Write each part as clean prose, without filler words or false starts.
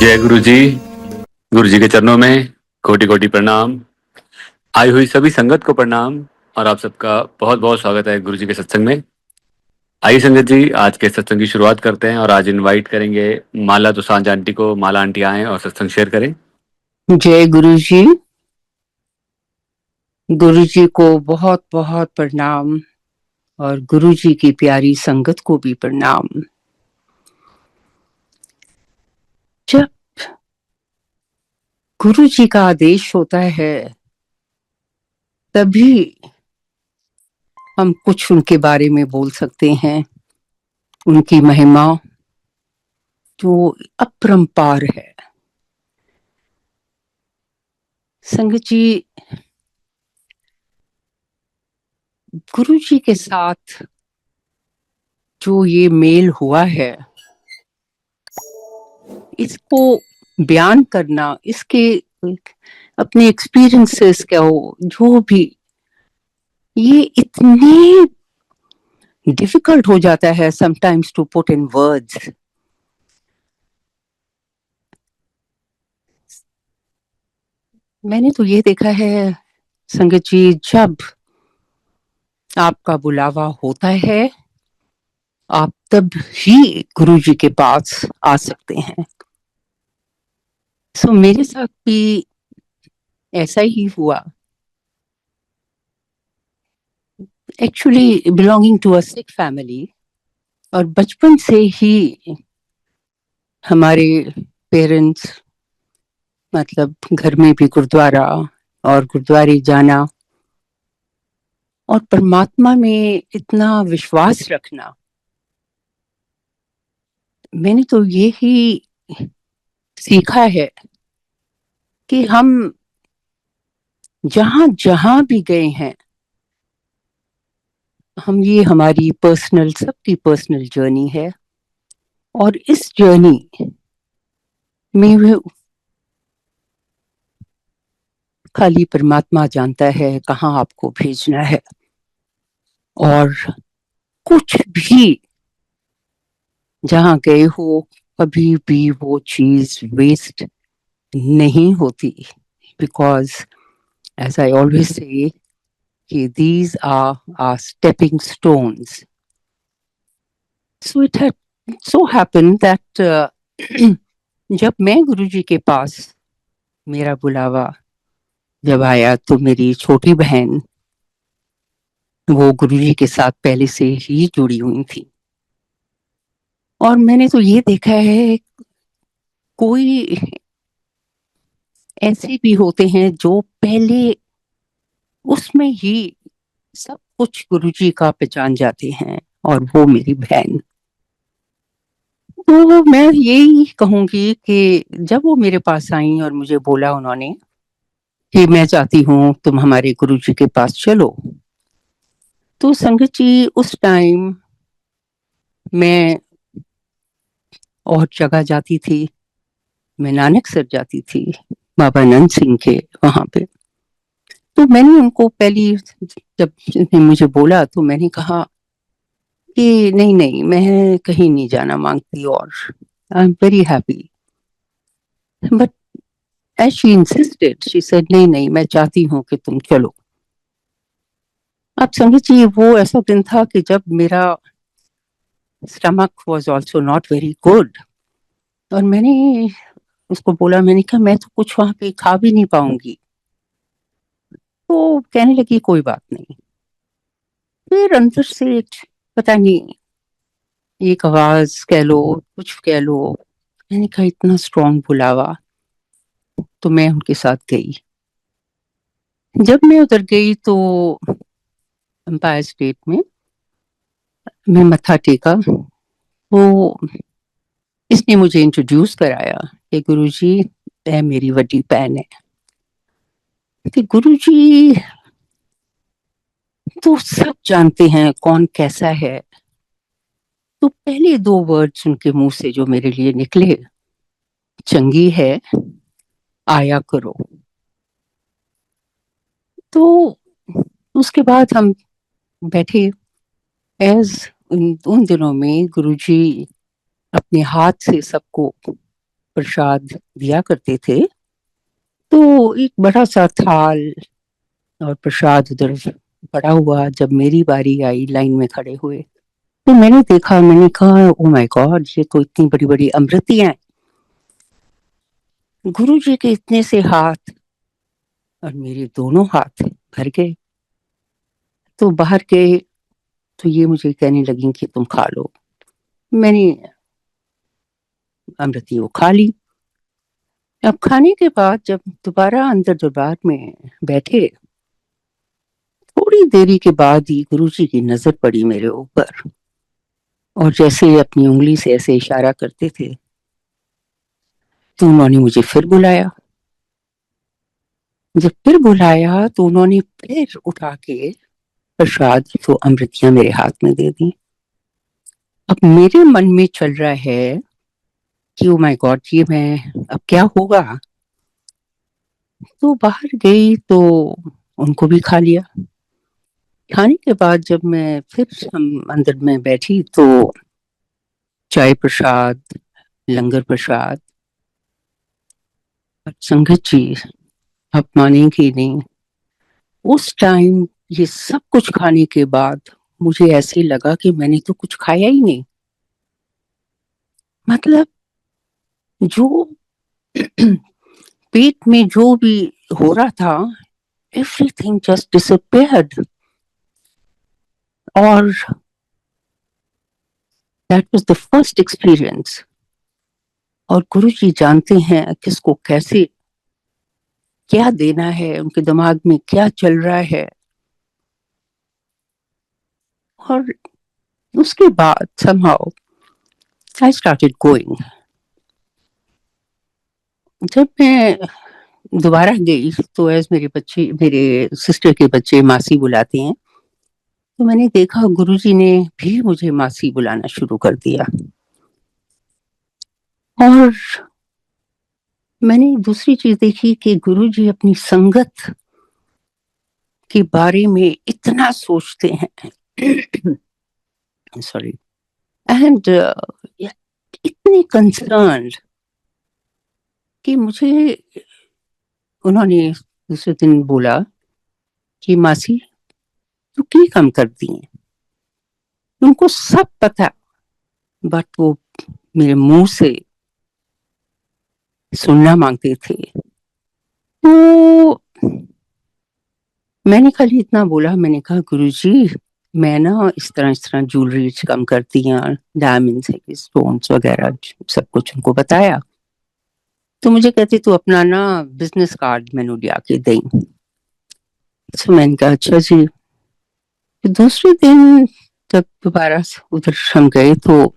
जय गुरु जी। गुरु जी के चरणों में कोटि कोटि प्रणाम। आई हुई सभी संगत को प्रणाम और आप सबका बहुत बहुत स्वागत है गुरु जी के सत्संग में। आइए संगत जी, आज के सत्संग की शुरुआत करते हैं और आज इनवाइट करेंगे माला दुसांझ आंटी को। माला आंटी आए और सत्संग शेयर करें। जय गुरु जी। गुरु जी को बहुत बहुत प्रणाम और गुरु जी की प्यारी संगत को भी प्रणाम। जब गुरु जी का आदेश होता है तभी हम कुछ उनके बारे में बोल सकते हैं। उनकी महिमा जो अपरंपार है। संगत जी, गुरु जी के साथ जो ये मेल हुआ है, इसको बयान करना, इसके अपने एक्सपीरियंसेस क्या हो, जो भी, ये इतने डिफिकल्ट हो जाता है sometimes to put in words. मैंने तो ये देखा है संगत जी, जब आपका बुलावा होता है आप तब ही गुरु जी के पास आ सकते हैं। सो मेरे साथ भी ऐसा ही हुआ। Actually belonging to a Sikh family, और बचपन से ही हमारे पेरेंट्स, मतलब घर में भी गुरुद्वारा और गुरुद्वारे जाना और परमात्मा में इतना विश्वास रखना, मैंने तो ये ही सीखा है कि हम जहां जहां भी गए हैं, हम ये हमारी पर्सनल, सबकी पर्सनल जर्नी है। और इस जर्नी में भी खाली परमात्मा जानता है कहाँ आपको भेजना है। और कुछ भी जहां गए हो, कभी भी वो चीज वेस्ट नहीं होती, because as I always say कि these are our stepping stones. So it had so happened that जब मैं गुरुजी के पास, मेरा बुलावा जब आया, तो मेरी छोटी बहन वो गुरुजी के साथ पहले से ही जुड़ी हुई थी। और मैंने तो ये देखा है, कोई ऐसे भी होते हैं जो पहले उसमें ही सब कुछ गुरुजी का पहचान जाते हैं, और वो मेरी बहन। तो मैं यही कहूंगी कि जब वो मेरे पास आई और मुझे बोला उन्होंने कि मैं चाहती हूँ तुम हमारे गुरुजी के पास चलो, तो संगत जी उस टाइम मैं और जगह जाती थी। मैं नानकसर जाती थी, बाबा नंद सिंह के वहां पे। तो मैंने उनको पहली, जब उसने मुझे बोला तो मैंने कहा कि नहीं नहीं, मैं कहीं नहीं जाना मांगती, और I am very happy. But as she insisted, she said नहीं नहीं, मैं चाहती हूँ कि तुम चलो। अब संगत जी, वो ऐसा दिन था कि जब मेरा stomach was also not very good, और मैंने उसको बोला, मैंने कहा मैं तो कुछ वहां पे खा भी नहीं पाऊंगी। तो कहने लगी कोई बात नहीं। फिर अंदर से पता नहीं, एक आवाज कह लो, कुछ कह लो, मैंने कहा इतना स्ट्रॉन्ग बुलावा, तो मैं उनके साथ गई। जब मैं उधर गई तो एम्पायर स्टेट में मैं मत्था टेका। वो इसने मुझे इंट्रोड्यूस कराया कि गुरुजी है, मेरी बड़ी बहन है। कि गुरुजी तो सब जानते हैं कौन कैसा है। तो पहले दो वर्ड्स उनके मुंह से जो मेरे लिए निकले, चंगी है, आया करो। तो उसके बाद हम बैठे। एज उन दिनों में गुरुजी अपने हाथ से सबको प्रसाद दिया करते थे, तो एक बड़ा सा थाल और प्रसाद उधर पड़ा हुआ। जब मेरी बारी आई, लाइन में खड़े हुए, तो मैंने देखा, मैंने कहा ओ माय गॉड, ये तो इतनी बड़ी बड़ी अमृतियां हैं। गुरु जी के इतने से हाथ और मेरे दोनों हाथ भर गए। तो बाहर गए तो ये मुझे कहने लगी कि तुम खा लो। मैंने अमृति वो खा ली। अब खाने के बाद जब दोबारा अंदर दरबार में बैठे, थोड़ी देरी के बाद ही गुरु जी की नजर पड़ी मेरे ऊपर, और जैसे अपनी उंगली से ऐसे इशारा करते थे, तो उन्होंने मुझे फिर बुलाया। जब फिर बुलाया तो उन्होंने फिर उठा के प्रसाद तो अमृतियां मेरे हाथ में दे दी। अब मेरे मन में चल रहा है कि ओ माय गॉड, ये मैं अब क्या होगा। तो बाहर गई तो उनको भी खा लिया। खाने के बाद जब मैं फिर हम अंदर में बैठी, तो चाय प्रसाद, लंगर प्रसाद, संगत जी, आप मानेंगे नहीं, उस टाइम ये सब कुछ खाने के बाद मुझे ऐसे लगा कि मैंने तो कुछ खाया ही नहीं। मतलब जो पेट में जो भी हो रहा था, एवरीथिंग जस्ट डिसअपियर्ड। और that was the first experience. और गुरु जी जानते हैं किसको कैसे क्या देना है, उनके दिमाग में क्या चल रहा है। और उसके बाद somehow I started going। जब मैं दोबारा गई तो एज मेरे बच्चे, मेरे सिस्टर के बच्चे मासी बुलाते हैं, तो मैंने देखा गुरुजी ने भी मुझे मासी बुलाना शुरू कर दिया। और मैंने दूसरी चीज देखी कि गुरुजी अपनी संगत के बारे में इतना सोचते हैं, सॉरी, एंड इतने कंसर्न कि मुझे उन्होंने दूसरे दिन बोला कि मासी, तू क्या काम करती है। उनको सब पता, बट वो मेरे मुंह से सुनना मांगते थे। तो मैंने खाली इतना बोला, मैंने कहा गुरुजी, मैं ना इस तरह ज्वेलरी कम करती हैं, डायमंड्स है, स्टोन्स वगैरह, सब कुछ उनको बताया। तो मुझे कहती तू अपना ना बिजनेस कार्ड मैंने लिया के दई। तो मैंने कहा अच्छा जी। फिर दूसरे दिन जब दोबारा उधर हम गए, तो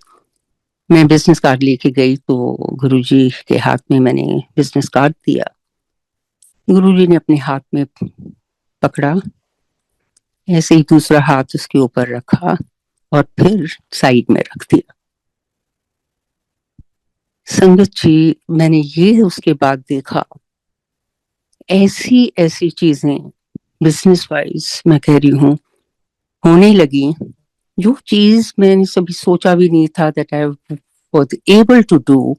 मैं बिजनेस कार्ड लेके गई, तो गुरुजी के हाथ में मैंने बिजनेस कार्ड दिया। गुरुजी ने अपने हाथ में पकड़ा, ऐसे ही दूसरा हाथ उसके ऊपर रखा और फिर साइड में रख दिया। संगत जी, मैंने ये उसके बाद देखा, ऐसी ऐसी चीजें बिजनेस वाइज मैं कह रही हूँ होने लगी, जो चीज मैंने कभी सोचा भी नहीं था that I was able to do,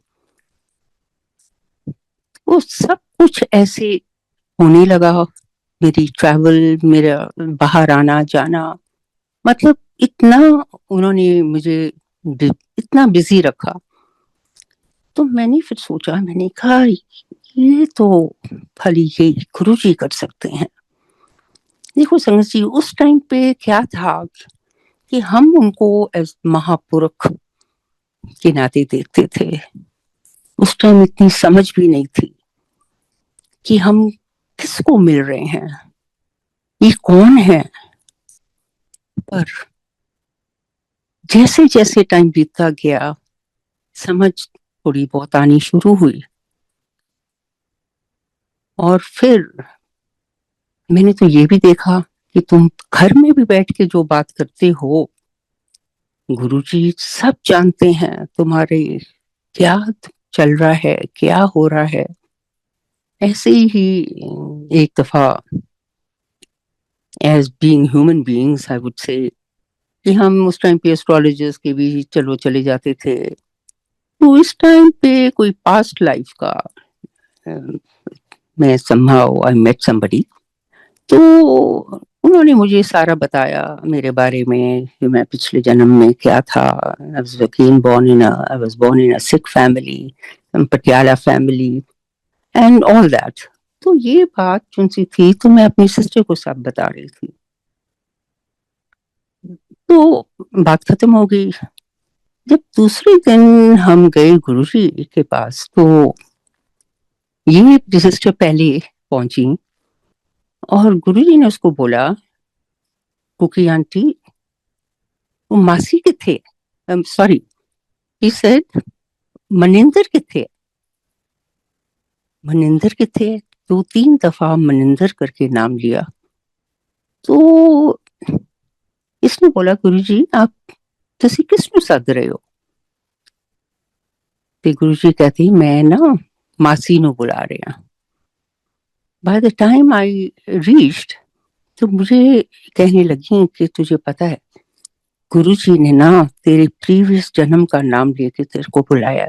वो सब कुछ ऐसे होने लगा। मेरी ट्रैवल, मेरा बाहर आना जाना, मतलब इतना उन्होंने मुझे इतना बिजी रखा। तो मैंने फिर सोचा, मैंने कहा ये तो खाली ये गुरु जी कर सकते हैं। देखो संगत जी, उस टाइम पे क्या था कि हम उनको एज महापुरुष के नाते देखते थे। उस टाइम इतनी समझ भी नहीं थी कि हम किसको मिल रहे हैं, ये कौन है। पर जैसे जैसे टाइम बीतता गया, समझ थोड़ी बहुत आनी शुरू हुई। और फिर मैंने तो ये भी देखा कि तुम घर में भी बैठ के जो बात करते हो, गुरुजी सब जानते हैं तुम्हारे क्या चल रहा है, क्या हो रहा है। ऐसे ही एक दफा, as being human beings I would say, कि हम उस टाइम पे एस्ट्रोलॉजर्स के भी चलो चले जाते थे। तो इस टाइम पे कोई पास्ट लाइफ का मैं somehow I met somebody, तो उन्होंने मुझे सारा बताया मेरे बारे में कि मैं पिछले जन्म में क्या था. I was born in a Sikh family, Patiala family and all that. तो ये बात जो सी थी तो मैं अपनी सिस्टर को सब बता रही थी. तो बात खत्म हो गई. जब दूसरे दिन हम गए गुरुजी के पास तो ये मेरी सिस्टर पहले पहुंची और गुरुजी ने उसको बोला, कुकी आंटी वो मासी किथे, सॉरी ही सेड मनिंदर किथे, मनिंदर किथे. 2-3 दफा मनिंदर करके नाम लिया. तो इसने बोला, गुरुजी आप तुसी किसनु सद रहे हो. ते गुरुजी कहती, मैं ना मासी नु बुला रहे हैं. By the time I reached तो मुझे कहने लगी कि तुझे पता है गुरुजी ने ना तेरे प्रीवियस जन्म का नाम लेके तेरे को बुलाया.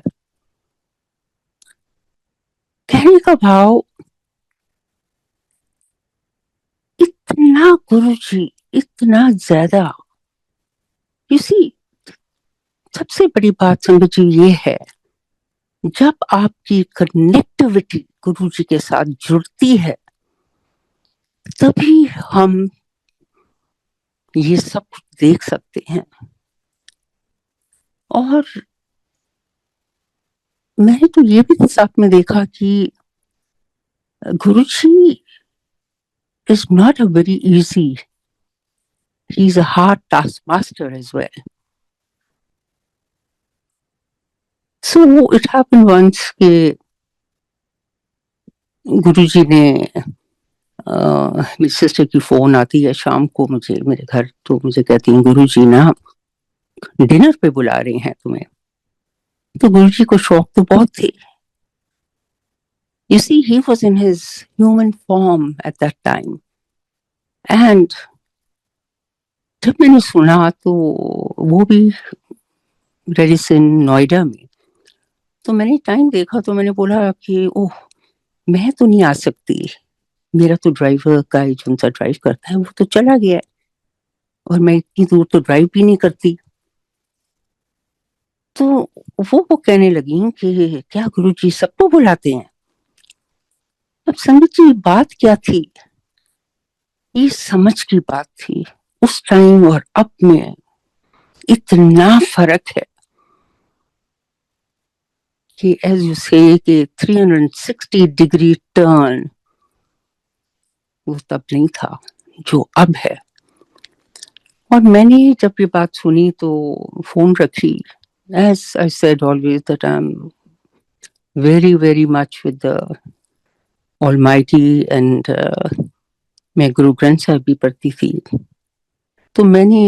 कहने का भाव, इतना गुरुजी, इतना ज्यादा. यू सी, सबसे बड़ी बात संगत जी ये है, जब आपकी कनेक्टिविटी गुरुजी के साथ जुड़ती है तभी हम ये सब कुछ देख सकते हैं. और मैंने तो ये भी साथ में देखा कि गुरुजी is not a very easy, he's a hard taskmaster as well. So it happened once कि गुरुजी ने मेरी सिस्टर की फोन आती है शाम को मुझे मेरे घर, तो मुझे कहती हैं गुरुजी ना डिनर पे बुला रहे हैं तुम्हें. तो गुरुजी को शौक तो बहुत थे. You see, he was in his human form at that time. And जब मैंने सुना तो वो भी रेडिसन नोएडा में, तो मैंने टाइम देखा तो मैंने बोला कि ओह मैं तो नहीं आ सकती, मेरा तो ड्राइवर का जो सा ड्राइव करता है वो तो चला गया है और मैं इतनी दूर तो ड्राइव भी नहीं करती. तो वो कहने लगी कि क्या गुरुजी सबको बुलाते हैं. अब संगत जी बात क्या थी, ये समझ की बात थी. उस टाइम और अब में इतना फर्क है कि एज यू से कि 360 डिग्री टर्न वो तब नहीं था जो अब है. और मैंने जब ये बात सुनी तो फोन रखी. As I said always that I'm very very much with the Almighty and मैं गुरु ग्रंथ साहिब भी पढ़ती थी. तो मैंने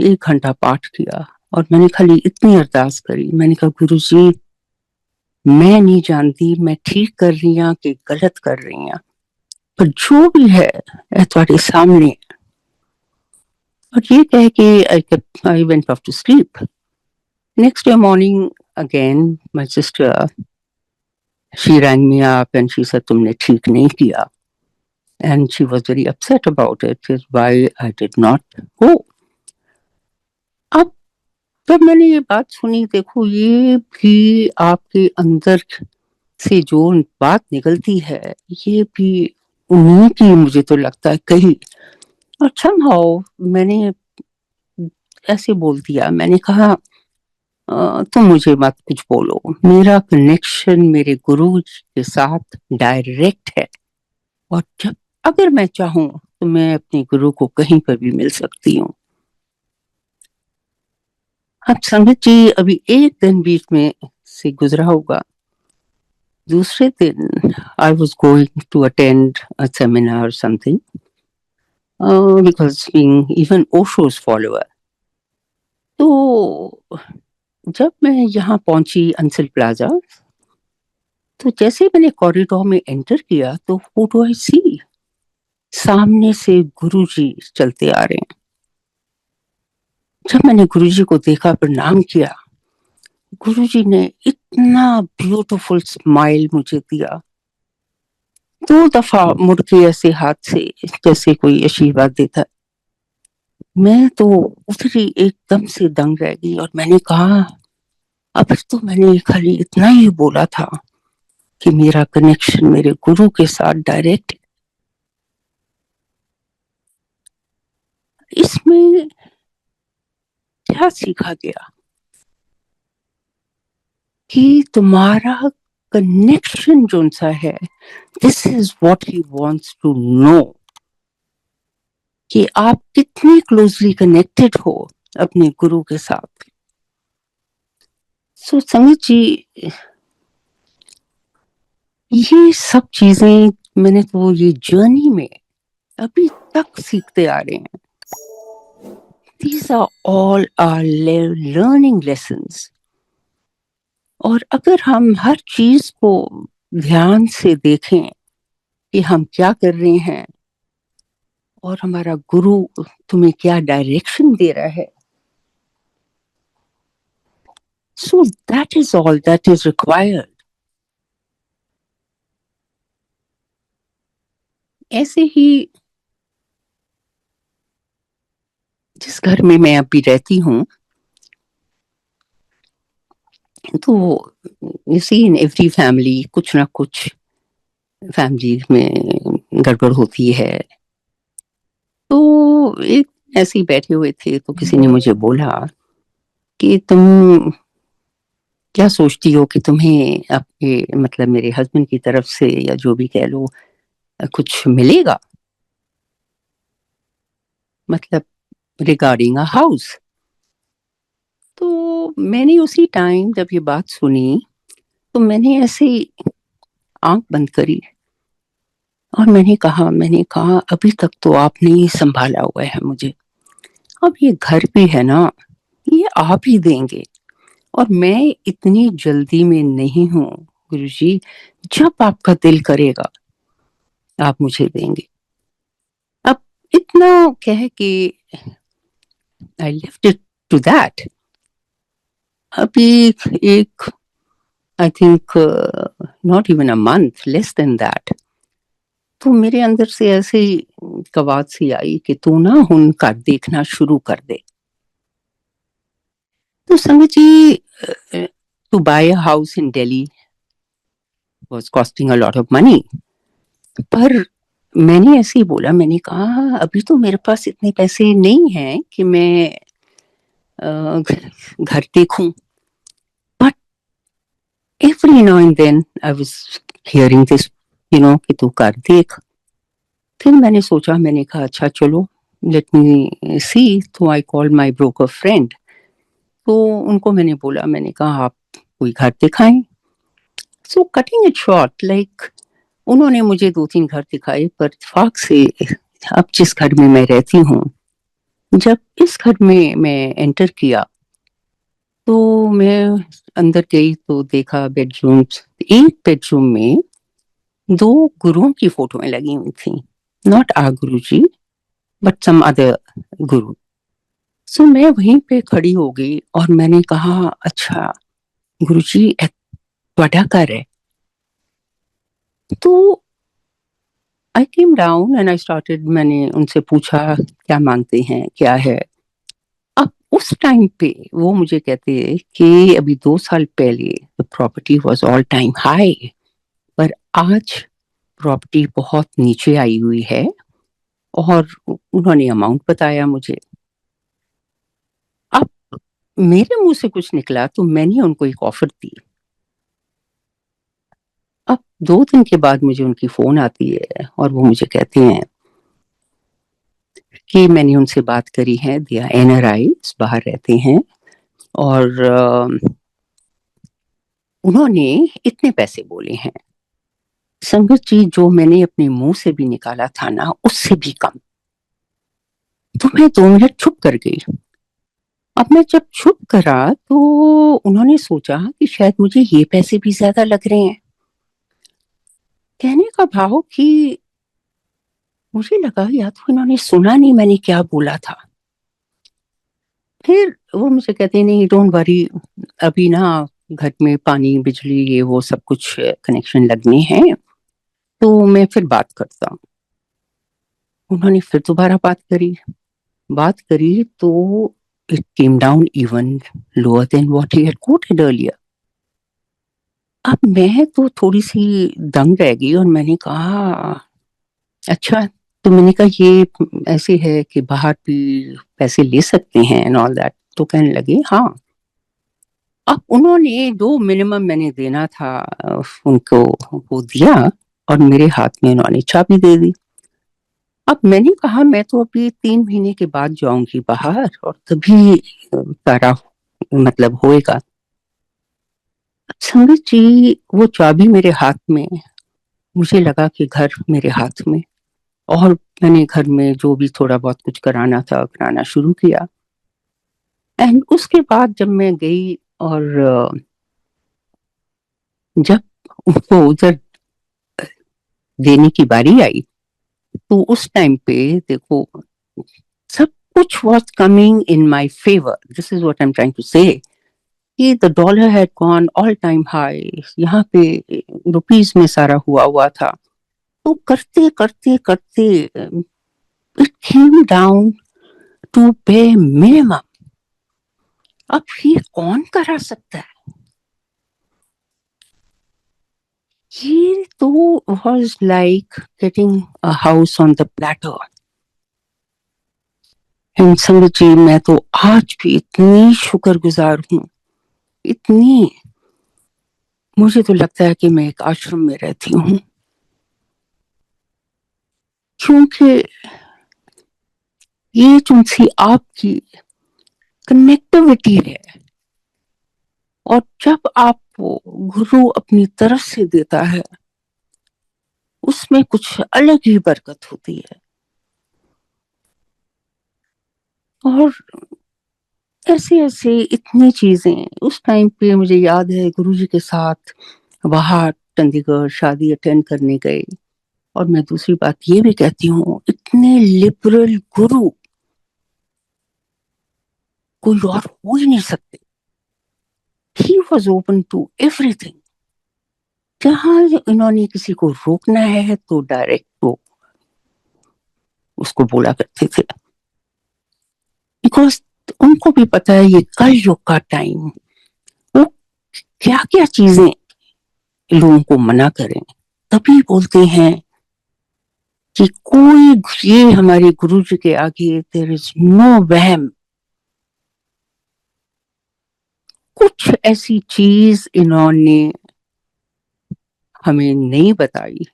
1 घंटा पाठ किया और मैंने खाली इतनी अरदास करी. मैंने कहा गुरुजी मैं नहीं जानती मैं ठीक कर रही हूँ कि गलत कर रही हूँ, पर जो भी है तुम्हारे सामने. और ये कह के I went off to sleep. Next day morning again my sister, she rang me up and she said तुमने ठीक नहीं किया. And she was very upset about it, why I did not go. अब जब मैंने ये बात सुनी, देखो ये भी आपके अंदर से जो बात निकलती है ये भी उन्हीं की मुझे तो लगता है कही. और somehow मैंने ऐसे बोल दिया, मैंने कहा तुम मुझे मत कुछ बोलो, मेरा कनेक्शन मेरे गुरु के साथ डायरेक्ट है और जब अगर मैं चाहूं तो मैं अपने गुरु को कहीं पर भी मिल सकती हूँ. अब संगत जी अभी एक दिन बीच में से गुजरा होगा. दूसरे दिन I was going to attend a seminar और something because being even Osho's follower. तो जब मैं यहाँ पहुंची अंसल प्लाजा, तो जैसे मैंने कॉरिडोर में एंटर किया तो who do I see? सामने से गुरुजी चलते आ रहे हैं. जब मैंने गुरुजी को देखा, प्रणाम किया, गुरुजी ने इतना ब्यूटीफुल स्माइल मुझे दिया, 2 दफा मुड़ के ऐसे हाथ से जैसे कोई आशीर्वाद देता। मैं तो उतरी, एकदम से दंग रह गई और मैंने कहा, अब तो मैंने खाली इतना ही बोला था कि मेरा कनेक्शन मेरे गुरु के साथ डायरेक्ट। इसमें क्या सीखा गया कि तुम्हारा कनेक्शन जो सा है, this is what he wants to know, कि आप कितने क्लोजली कनेक्टेड हो अपने गुरु के साथ। सो संगत जी, ये सब चीजें मैंने तो ये जर्नी में अभी तक सीखते आ रहे हैं। These are all our learning lessons. और अगर हम हर चीज को ध्यान से देखें कि हम क्या कर रहे हैं और हमारा गुरु तुम्हें क्या डायरेक्शन दे रहा है, so that is all that is required. ऐसे ही जिस घर में मैं अभी रहती हूँ, तो you see in every family कुछ ना कुछ फैमिली में गड़बड़ होती है। तो एक ऐसे ही बैठे हुए थे तो किसी ने मुझे बोला कि तुम क्या सोचती हो कि तुम्हें आपके मतलब मेरे हस्बैंड की तरफ से या जो भी कह लो कुछ मिलेगा, मतलब रिगार्डिंग अ हाउस। तो मैंने उसी टाइम जब ये बात सुनी तो मैंने ऐसे आंख बंद करी और मैंने कहा अभी तक तो आपने ही संभाला हुआ है मुझे, अब ये घर भी है ना, ये आप ही देंगे और मैं इतनी जल्दी में नहीं हूँ गुरुजी, जब आपका दिल करेगा आप मुझे देंगे। अब इतना कह के I left it to that. अभी एक I think not even a month, less than that, तो मेरे अंदर से ऐसे ही एक आवाज सी आई कि तू ना हुन कर देखना शुरू कर दे। तो संगत जी, to buy a house in Delhi was costing a lot of money, पर मैंने ऐसे ही बोला, मैंने कहा अभी तो मेरे पास इतने पैसे नहीं हैं कि मैं घर देखूं, but every now and then I was hearing this, कि तू कर देख। फिर मैंने सोचा, मैंने कहा अच्छा चलो लेट मी सी, तो I call my broker friend. तो उनको मैंने बोला, मैंने कहा आप कोई घर दिखाएं। सो कटिंग इट शॉर्ट, लाइक उन्होंने मुझे 2-3 घर दिखाए, पर इत्तेफाक से अब जिस घर में मैं रहती हूँ, जब इस घर में मैं एंटर किया तो मैं अंदर गई तो देखा बेडरूम्स, एक बेडरूम में 2 गुरुओं की फोटोएं लगी हुई थी, not uh Guru ji but some other गुरु। सो मैं वहीं पे खड़ी हो गई और मैंने कहा अच्छा गुरुजी ਤੁਹਾਡਾ घर है। तो I came down and I started, मैंने उनसे पूछा क्या मांगते हैं क्या है। अब उस टाइम पे वो मुझे कहते कि अभी 2 साल पहले the property was all time high, पर आज प्रॉपर्टी बहुत नीचे आई हुई है, और उन्होंने अमाउंट बताया मुझे। अब मेरे मुंह से कुछ निकला तो मैंने उनको एक ऑफर दी। अब 2 दिन के बाद मुझे उनकी फोन आती है और वो मुझे कहते हैं कि मैंने उनसे बात करी है, दिया एनआरआई बाहर रहते हैं, और उन्होंने इतने पैसे बोले हैं। संगत जी, जो मैंने अपने मुंह से भी निकाला था ना, उससे भी कम। तो मैं 2 मिनट चुप कर गई। अब मैं जब चुप करा तो उन्होंने सोचा कि शायद मुझे ये पैसे भी ज्यादा लग रहे हैं। कहने का भाव कि मुझे लगा या तो इन्होंने सुना नहीं मैंने क्या बोला था। फिर वो मुझे कहते हैं नहीं डोंट वरी, अभी ना घर में पानी बिजली ये वो सब कुछ कनेक्शन लगने हैं, तो मैं फिर बात करता हूँ। उन्होंने फिर दोबारा बात करी तो it came down even lower than what he had coated earlier. अब मैं तो थोड़ी सी दंग रह गई और मैंने कहा अच्छा, तो मैंने कहा ये ऐसे है कि बाहर भी पैसे ले सकते हैं एंड ऑल दैट। तो कहने लगे हाँ। अब उन्होंने जो मिनिमम मैंने देना था उनको वो दिया और मेरे हाथ में उन्होंने चाबी दे दी। अब मैंने कहा मैं तो अभी 3 महीने के बाद जाऊंगी बाहर और तभी सारा मतलब होएगा। संगत जी वो चाबी मेरे हाथ में, मुझे लगा कि घर मेरे हाथ में, और मैंने घर में जो भी थोड़ा बहुत कुछ कराना था कराना शुरू किया। एंड उसके बाद जब मैं गई और जब उनको उधर देने की बारी आई तो उस टाइम पे देखो सब कुछ was coming in my favor. This is what I'm trying to say. कि the dollar had gone all time high. यहाँ पे रुपीस में सारा हुआ था। तो करते करते करते it came down to bare minimum. अब ये कौन करा सकता है? ये तो was like getting a house on the platter. And संगत जी मैं तो आज भी इतनी शुक्रगुजार हूँ, इतनी, मुझे तो लगता है कि मैं एक आश्रम में रहती हूँ, क्योंकि ये तुमसे आपकी कनेक्टिविटी है। और जब आपको गुरु अपनी तरफ से देता है उसमें कुछ अलग ही बरकत होती है। और ऐसे ऐसे इतनी चीजें उस टाइम पे मुझे याद है गुरुजी के साथ बाहर चंडीगढ़ शादी अटेंड करने गए। और मैं दूसरी बात ये भी कहती हूँ इतने लिबरल गुरु कोई और हो ही नहीं सकते। He was open to everything. जहां इन्होंने किसी को रोकना है तो डायरेक्ट वो उसको बोला करते थे, बिकॉज उनको भी पता है ये कल युग का टाइम, वो क्या क्या चीजें लोगों को मना करें, तभी बोलते हैं कि कोई ये हमारे गुरु जी के आगे देयर इज नो वहम। कुछ ऐसी चीज इन्होंने हमें नहीं बताई।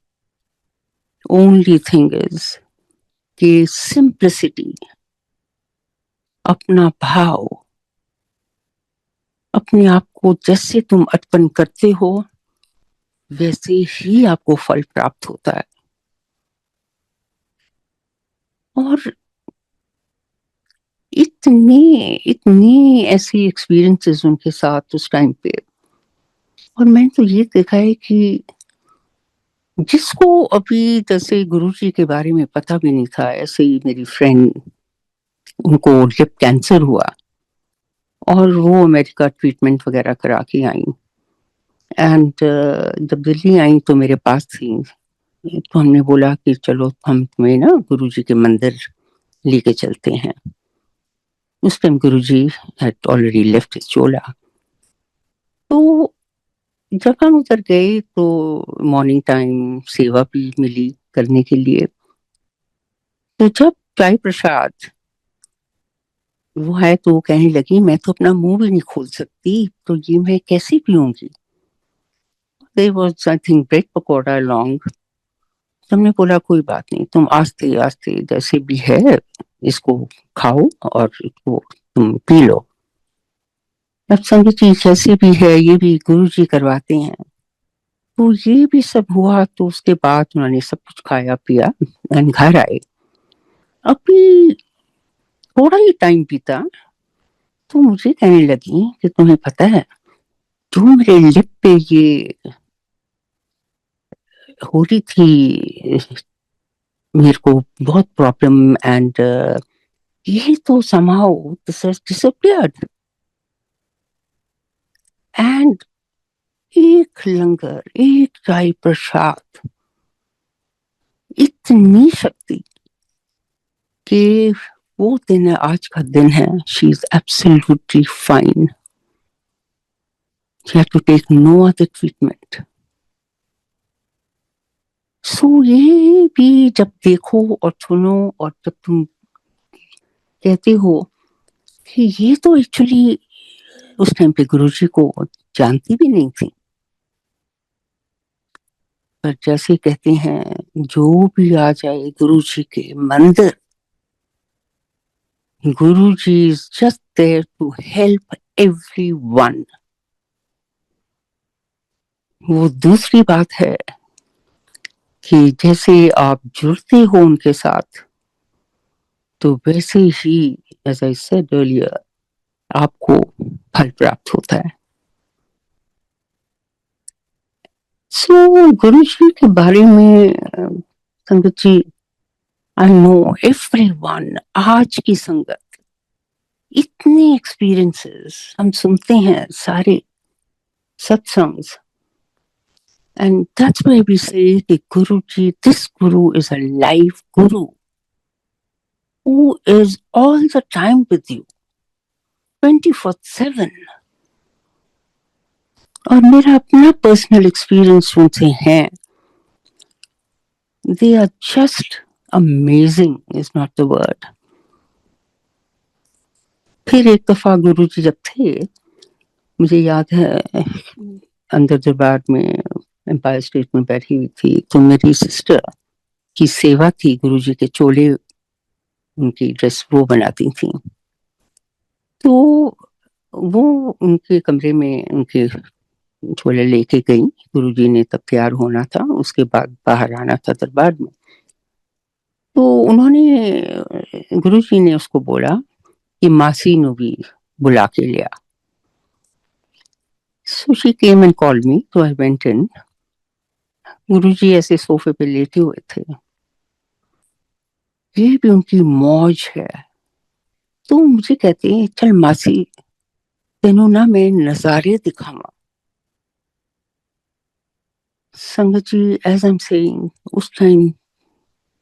ओनली थिंग इज कि सिंप्लिसिटी, अपना भाव, अपने आप को जैसे तुम अर्पण करते हो वैसे ही आपको फल प्राप्त होता है। और इतने इतने ऐसे एक्सपीरियंसेस उनके साथ उस टाइम पे। और मैंने तो ये देखा है कि जिसको अभी जैसे गुरुजी के बारे में पता भी नहीं था, ऐसे ही मेरी फ्रेंड उनको लिप कैंसर हुआ और वो अमेरिका ट्रीटमेंट वगैरह करा के आई। एंड जब दिल्ली आई तो मेरे पास थी, तो हमने बोला कि चलो हम तुम्हें ना गुरुजी के मंदिर लेके चलते हैं। उस time Guruji had already left his चोला। तो जब हम उधर गए तो मॉर्निंग टाइम सेवा भी मिली करने के लिए। तो जब चाय प्रसाद वो है तो वो कहने लगी मैं तो अपना मुंह भी नहीं खोल सकती, तो ये मैं कैसे पीऊंगी। There was I think bread pakora long. हमने बोला कोई बात नहीं, तुम आस्ते आस्ते जैसे भी है इसको खाओ और इसको तुम पी लो। अब संगत जी जैसे भी है ये भी गुरु जी करवाते हैं। तो ये भी सब हुआ तो उसके बाद उन्होंने सब कुछ खाया पिया एंड घर आए। अभी थोड़ा ही टाइम बीता तो मुझे कहने लगी कि तुम्हें पता है जो मेरे लिप पे ये हो रही थी, मेरे को बहुत प्रॉब्लम एंड ये तो somehow this has disappeared. And एक लंगर, एक चाय प्रसाद, इतनी शक्ति कि वो दिन है, आज का दिन है. She is absolutely fine. She had to take no other treatment. So ये भी जब देखो और सुनो, और जब तुम कहते हो कि ये तो एक्चुअली उस टाइम पे गुरुजी को जानती भी नहीं थी, पर जैसे कहते हैं जो भी आ जाए गुरुजी के मंदिर, Guruji is just there to help everyone. वो दूसरी बात है कि जैसे आप जुड़ते हो उनके साथ, तो वैसे ही, एज आई सेड अर्लियर, आपको फल प्राप्त होता है. सो गुरुजी के बारे में संगत जी, आई नो एवरीवन, आज की संगत, इतने एक्सपीरियंसेस हम सुनते हैं सारे सत्संग, एंड दैट्स व्हाई वी से कि गुरुजी, this Guru is a life Guru who is all the time with you 24/7. और मेरा अपना पर्सनल एक्सपीरियंस उनसे है. They are just amazing is not the word. फिर एक दफा गुरुजी जब थे, मुझे याद है, अंदर दरबार में एम्पायर स्टेट में बैठी हुई थी, तो मेरी सिस्टर की सेवा थी, गुरुजी के चोले, उनकी ड्रेस वो बनाती थी. तो वो उनके कमरे में उनके झोले लेके गई. गुरुजी ने तब तैयार होना था, उसके बाद बाहर आना था दरबार में. तो उन्होंने, गुरुजी ने उसको बोला कि मासी नु भी बुला के लिया. So she came and called me, so I went in. गुरुजी ऐसे सोफे पे लेटे हुए थे. ये भी उनकी मौज है. तो मुझे कहते हैं, चल मासी, तेनों ना मैं नजारे दिखावा. संगत जी, एज आई एम सेइंग, उस टाइम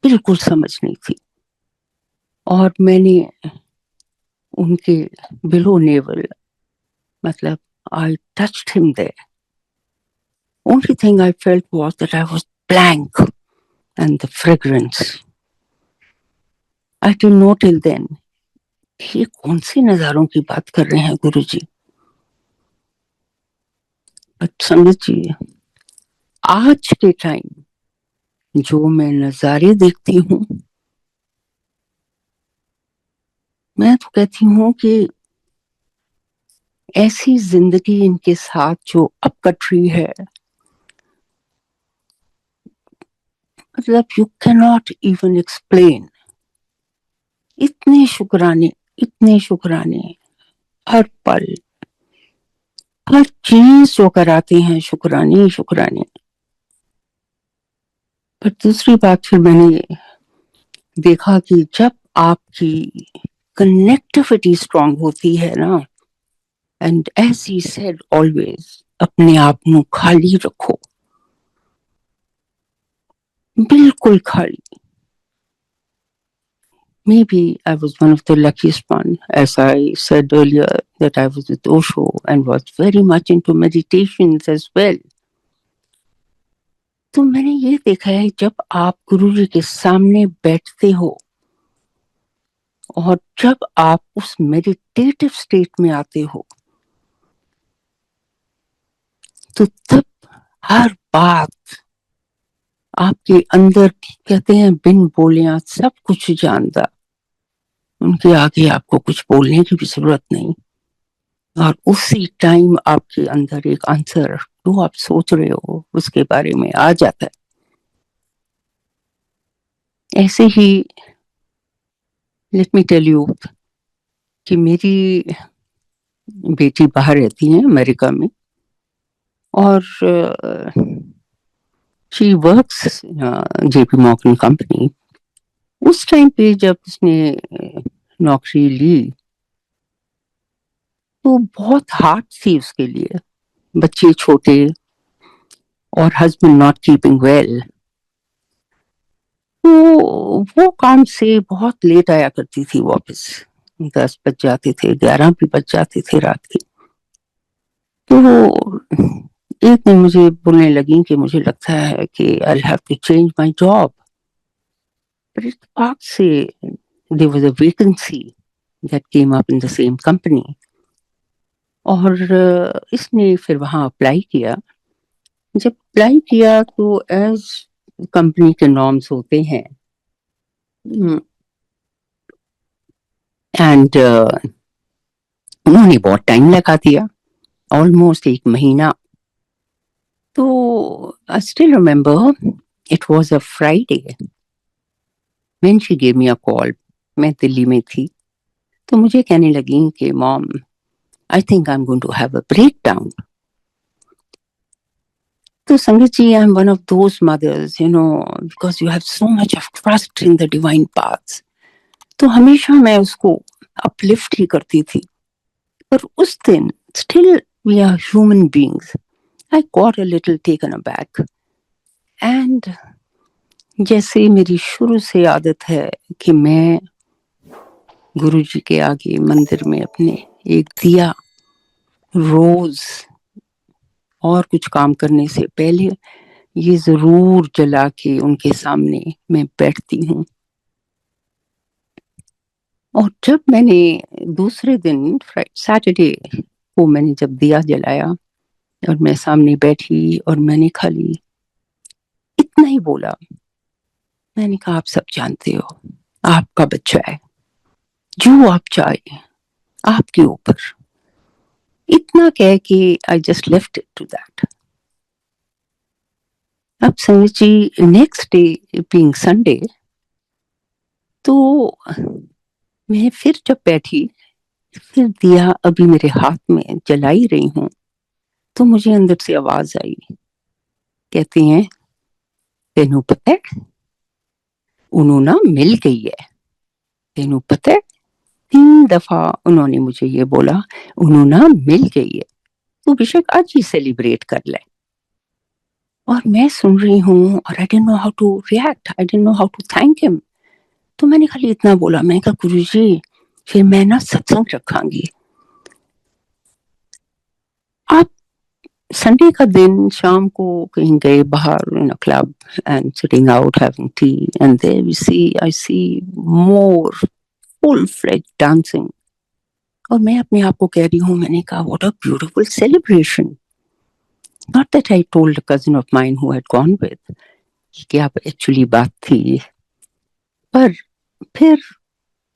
बिल्कुल समझ नहीं थी, और मैंने उनके बिलो नेवल, मतलब I touched him there. Only thing I felt was that I was blank, and the fragrance. I didn't know till then, ये कौन से नजारों की बात कर रहे हैं गुरुजी. बट संगत जी, आज के टाइम जो मैं नजारे देखती हूँ, मैं तो कहती हूँ कि ऐसी जिंदगी इनके साथ जो अब कट रही है, मतलब you can not even explain. इतने शुक्राने, इतने शुक्राने, हर पल, हर चीज जो कराते हैं, शुक्राने ही शुक्राने. पर दूसरी बात फिर मैंने देखा कि जब आपकी कनेक्टिविटी स्ट्रांग होती है ना, and as he said always, अपने आप को खाली रखो, बिल्कुल खाली. Maybe I was one of the luckiest one, as I said earlier, that I was with Osho and was very much into meditations as well. तो मैंने ये देखा है, जब आप गुरुजी के सामने बैठते हो और जब आप उस मेडिटेटिव स्टेट में आते हो, तो तब हर बात आपके अंदर, कहते हैं बिन बोलियां सब कुछ जानता. उनके आगे आपको कुछ बोलने की भी जरूरत नहीं, और उसी टाइम आपके अंदर एक आंसर जो आप सोच रहे हो उसके बारे में आ जाता है. ऐसे ही लेट मी टेल यू कि मेरी बेटी बाहर रहती है अमेरिका में, और she works JP Morgan company. उस टाइम पे जब उसने नौकरी ली, तो बहुत हार्ड थी उसके लिए. बच्चे छोटे और हस्बैंड नॉट कीपिंग वेल, तो वो काम से बहुत लेट आया करती थी वापस। 10 बज जाते थे, 11 भी बज जाते थे रात के। तो एक दिन मुझे बोलने लगी कि मुझे लगता है कि I have to change my job. पर इत्तेफाक से there was a vacancy that came up in the same company, और इसने फिर वहां अप्लाई किया। जब अप्लाई किया तो एज कंपनी के नॉर्म्स होते हैं, एंड उन्होंने बहुत टाइम लगा दिया, ऑलमोस्ट 1 महीना। तो I still remember it was a Friday when she gave me a call. मैं दिल्ली में थी, तो मुझे कहने लगी कि mom, I think I am going to have a breakdown. तो संगत जी, I am one of those mothers, because you have so much of trust in the divine paths. तो हमेशा मैं उसको अपलिफ्ट ही करती थी। पर उस दिन, still we are human beings, I got a little taken aback. And जैसे मेरी शुरू से आदत है कि मैं गुरु जी के आगे मंदिर में अपने एक दिया रोज, और कुछ काम करने से पहले ये जरूर जला के उनके सामने मैं बैठती हूँ। और जब मैंने दूसरे दिन सैटरडे को मैंने जब दिया जलाया और मैं सामने बैठी और मैंने खाली इतना ही बोला, मैंने कहा आप सब जानते हो, आपका बच्चा है, जो आप चाहे आपके ऊपर। इतना कह के I just left it to that. अब Sanjay ji, next day being Sunday, तो मैं फिर जब बैठी, फिर दिया अभी मेरे हाथ में जला ही रही हूँ, तो मुझे अंदर से आवाज आई। कहती हैं, तेनू पता है उन्होंने ना मिल गई है, तेनू पता है। 3 दफा उन्होंने मुझे ये बोला, उन्होंने ना मिल गई है, तो बेशक आज ही सेलिब्रेट कर ले। और मैं सुन रही हूँ और I didn't know how to react, I didn't know how to thank him. तो मैंने खाली इतना बोला, मैं कहा गुरुजी, फिर मैं ना सत्संग रखांगी। आप संडे का दिन शाम को कहीं गए बाहर in a club and sitting out having tea, and there we see I see more full fledge dancing. और मैं अपने आप को कह रही हूँ, मैंने कहा what a beautiful celebration. Not that I told a cousin of mine who had gone with, क्या एक्चुअली बात थी। पर फिर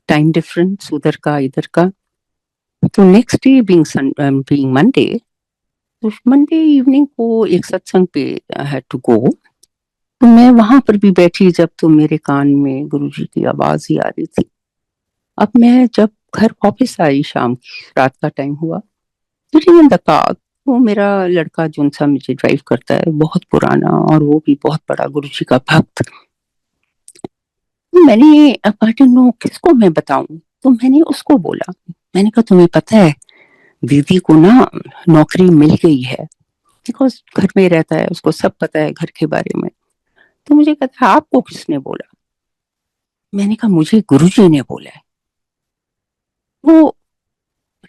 टाइम डिफरेंस उधर का इधर का। तो नेक्स्ट डे बीइंग मंडे, तो मंडे इवनिंग को एक सत्संग पे हैड टू गो। तो मैं वहां पर भी बैठी जब, तो मेरे कान में गुरुजी की आवाज ही आ रही थी। अब मैं जब घर वापस आई, शाम रात का टाइम हुआ, सिटिंग इन द कार, वो मेरा लड़का जो सा मुझे ड्राइव करता है, बहुत पुराना और वो भी बहुत बड़ा गुरुजी का भक्त। मैंने आई डोंट नो किसको मैं बताऊं, तो मैंने उसको बोला, मैंने कहा तुम्हें पता है दीदी को ना नौकरी मिल गई है। बिकॉज घर में रहता है, उसको सब पता है घर के बारे में। तो मुझे कहता है आपको किसने बोला। मैंने कहा मुझे गुरुजी ने बोला है। वो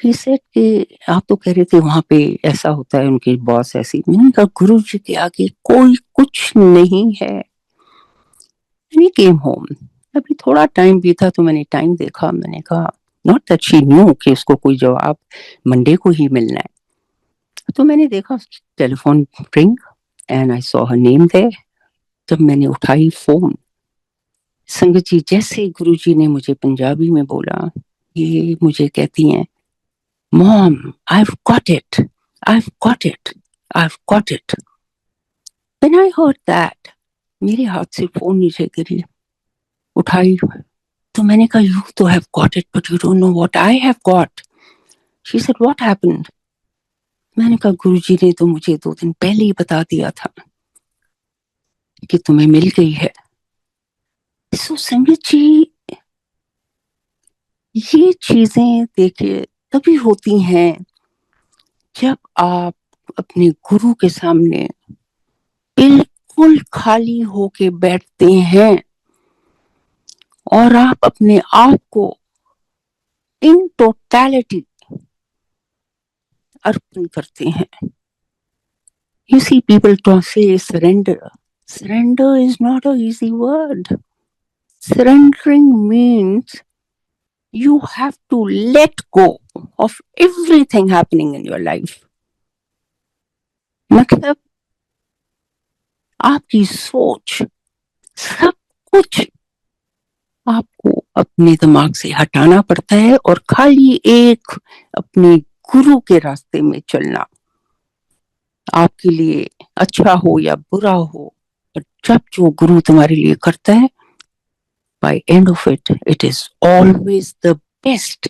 ही सेड कि आप तो कह रहे थे वहां पे ऐसा होता है, उनके बॉस ऐसी। मैंने कहा गुरुजी के आगे कोई कुछ नहीं है। मैंने केम होम, अभी थोड़ा टाइम भी था, तो मैंने टाइम देखा, मैंने कहा नॉट दैट शी न्यू कि उसको कोई जवाब मंडे को ही मिलना है। तो मैंने देखा telephone ring and I saw her name there. जब मैंने उठाई फोन, संगत जी, जैसे गुरुजी ने मुझे पंजाबी में बोला, ये मुझे कहती हैं, mom I got it, I got it, I got it. When I heard that, मेरे हाथ से फोन नीचे गिरी, उठाई। तो मैंने कहा यू तो have got it, but you don't know what I have got. She said what happened. मैंने कहा गुरुजी ने तो मुझे 2 दिन पहले ही बता दिया था कि तुम्हें मिल गई है। सो संगत जी, ये चीजें देखिए तभी होती हैं जब आप अपने गुरु के सामने बिल्कुल खाली होके बैठते हैं और आप अपने आप को इन टोटलिटी अर्पण करते हैं. You see, people don't say surrender. Surrender is not an easy word. Surrendering means you have to let go of everything happening in your life. मतलब आपकी सोच, सब कुछ आपको अपने दिमाग से हटाना पड़ता है और खाली एक अपने गुरु के रास्ते में चलना. आपके लिए अच्छा हो या बुरा हो, पर जब जो गुरु तुम्हारे लिए करता है, by end of it, it is always the best.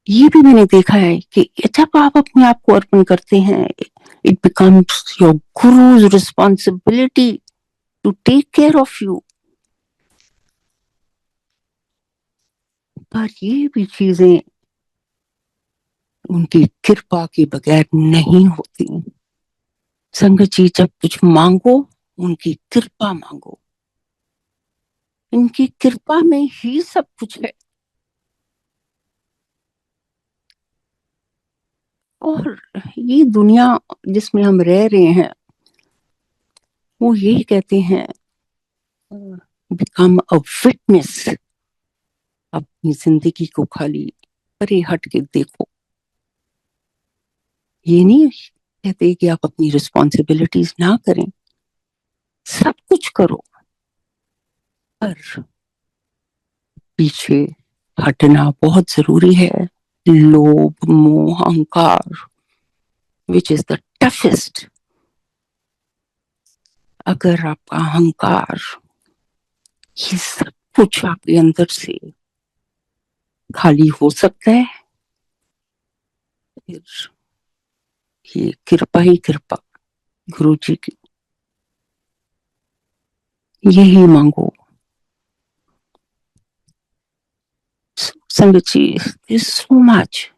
ये भी मैंने देखा है कि जब आप अपने आप को अर्पण करते हैं, it becomes your guru's responsibility to take care of you. पर ये भी चीजें उनकी कृपा के बगैर नहीं होती. संगत जी, जब कुछ मांगो, उनकी कृपा मांगो. इनकी कृपा में ही सब कुछ है. और ये दुनिया जिसमें हम रह रहे हैं, वो यही कहते हैं, बिकम अ विटनेस. अपनी जिंदगी को खाली परे हट के देखो. ये नहीं कहते कि आप अपनी रिस्पॉन्सिबिलिटीज ना करें, सब कुछ करो, पर पीछे हटना बहुत जरूरी है. लोभ, मोह, अहंकार, विच इज द टफेस्ट. अगर आपका अहंकार, ये सब कुछ आपके अंदर से खाली हो सकता है, फिर ये कृपा ही कृपा गुरु जी की. यही मांगो. संगत जी, there's so much.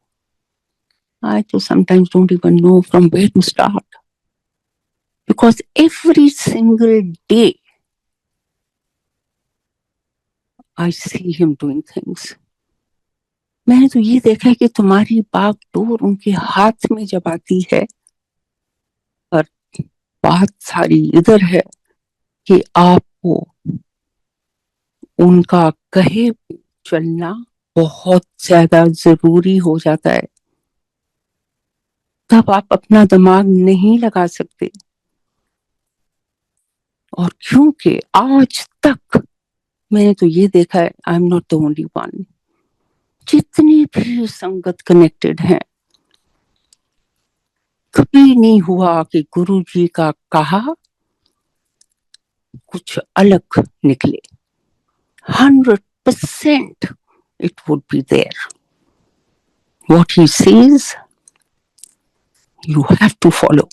I just sometimes don't even know from where to start. Because every single day I see him doing things. मैंने तो ये देखा है कि तुम्हारी बागडोर उनके हाथ में जब आती है, पर बात सारी इधर है कि आपको उनका कहे चलना बहुत ज्यादा जरूरी हो जाता है. तब आप अपना दिमाग नहीं लगा सकते. और क्योंकि आज तक मैंने तो ये देखा है, I am not the only one, जितनी भी संगत कनेक्टेड हैं, कभी नहीं हुआ कि गुरु जी का कहा कुछ अलग निकले. 100% it would be there. What he says, you have to follow.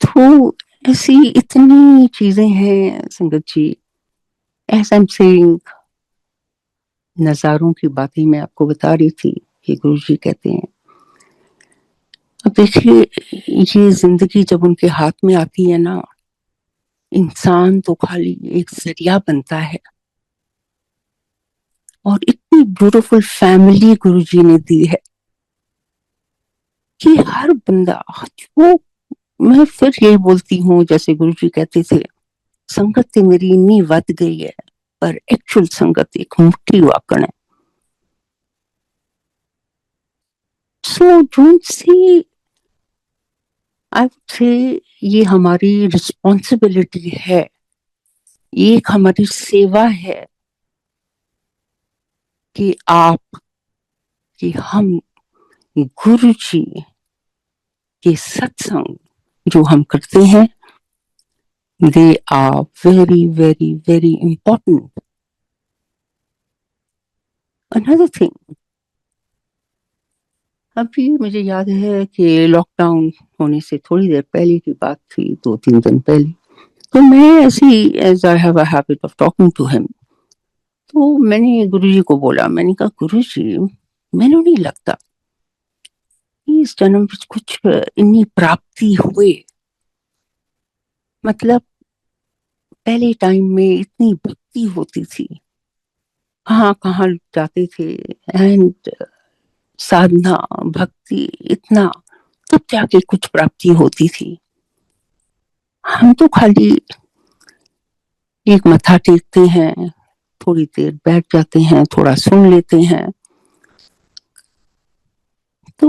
तो ऐसी इतनी चीजें हैं संगत जी. As I'm saying, नजारों की बातें मैं आपको बता रही थी कि गुरु जी कहते हैं. अब देखिए, ये जिंदगी जब उनके हाथ में आती है ना, इंसान तो खाली एक जरिया बनता है. और इतनी ब्यूटीफुल फैमिली गुरु जी ने दी है कि हर बंदा, वो, मैं फिर यही बोलती हूँ, जैसे गुरु जी कहते थे, संगत ते मेरी इतनी वध गई है, पर एक्चुअल संगत एक मुट्ठी वाकण है. So don't see, I would से ये हमारी रिस्पॉन्सिबिलिटी है, ये एक हमारी सेवा है कि आप, कि हम गुरु जी के सत्संग जो हम करते हैं, they are very, very, very important. Another thing, अभी मुझे याद है कि लॉकडाउन होने से थोड़ी देर पहले की बात थी, 2-3 दिन पहले, तो मैं ऐसी, as I have a habit of talking to him, तो मैंने गुरुजी को बोला, मैंने कहा गुरुजी, मैनू नहीं लगता कि इस जन्म में कुछ इन्नी प्राप्ति हुए। मतलब पहले टाइम में इतनी भक्ति होती थी, कहाँ कहाँ जाते थे, एंड साधना भक्ति इतना, तब जाके कुछ प्राप्ति होती थी। हम तो खाली एक मत्था टेकते हैं, थोड़ी देर बैठ जाते हैं, थोड़ा सुन लेते हैं। तो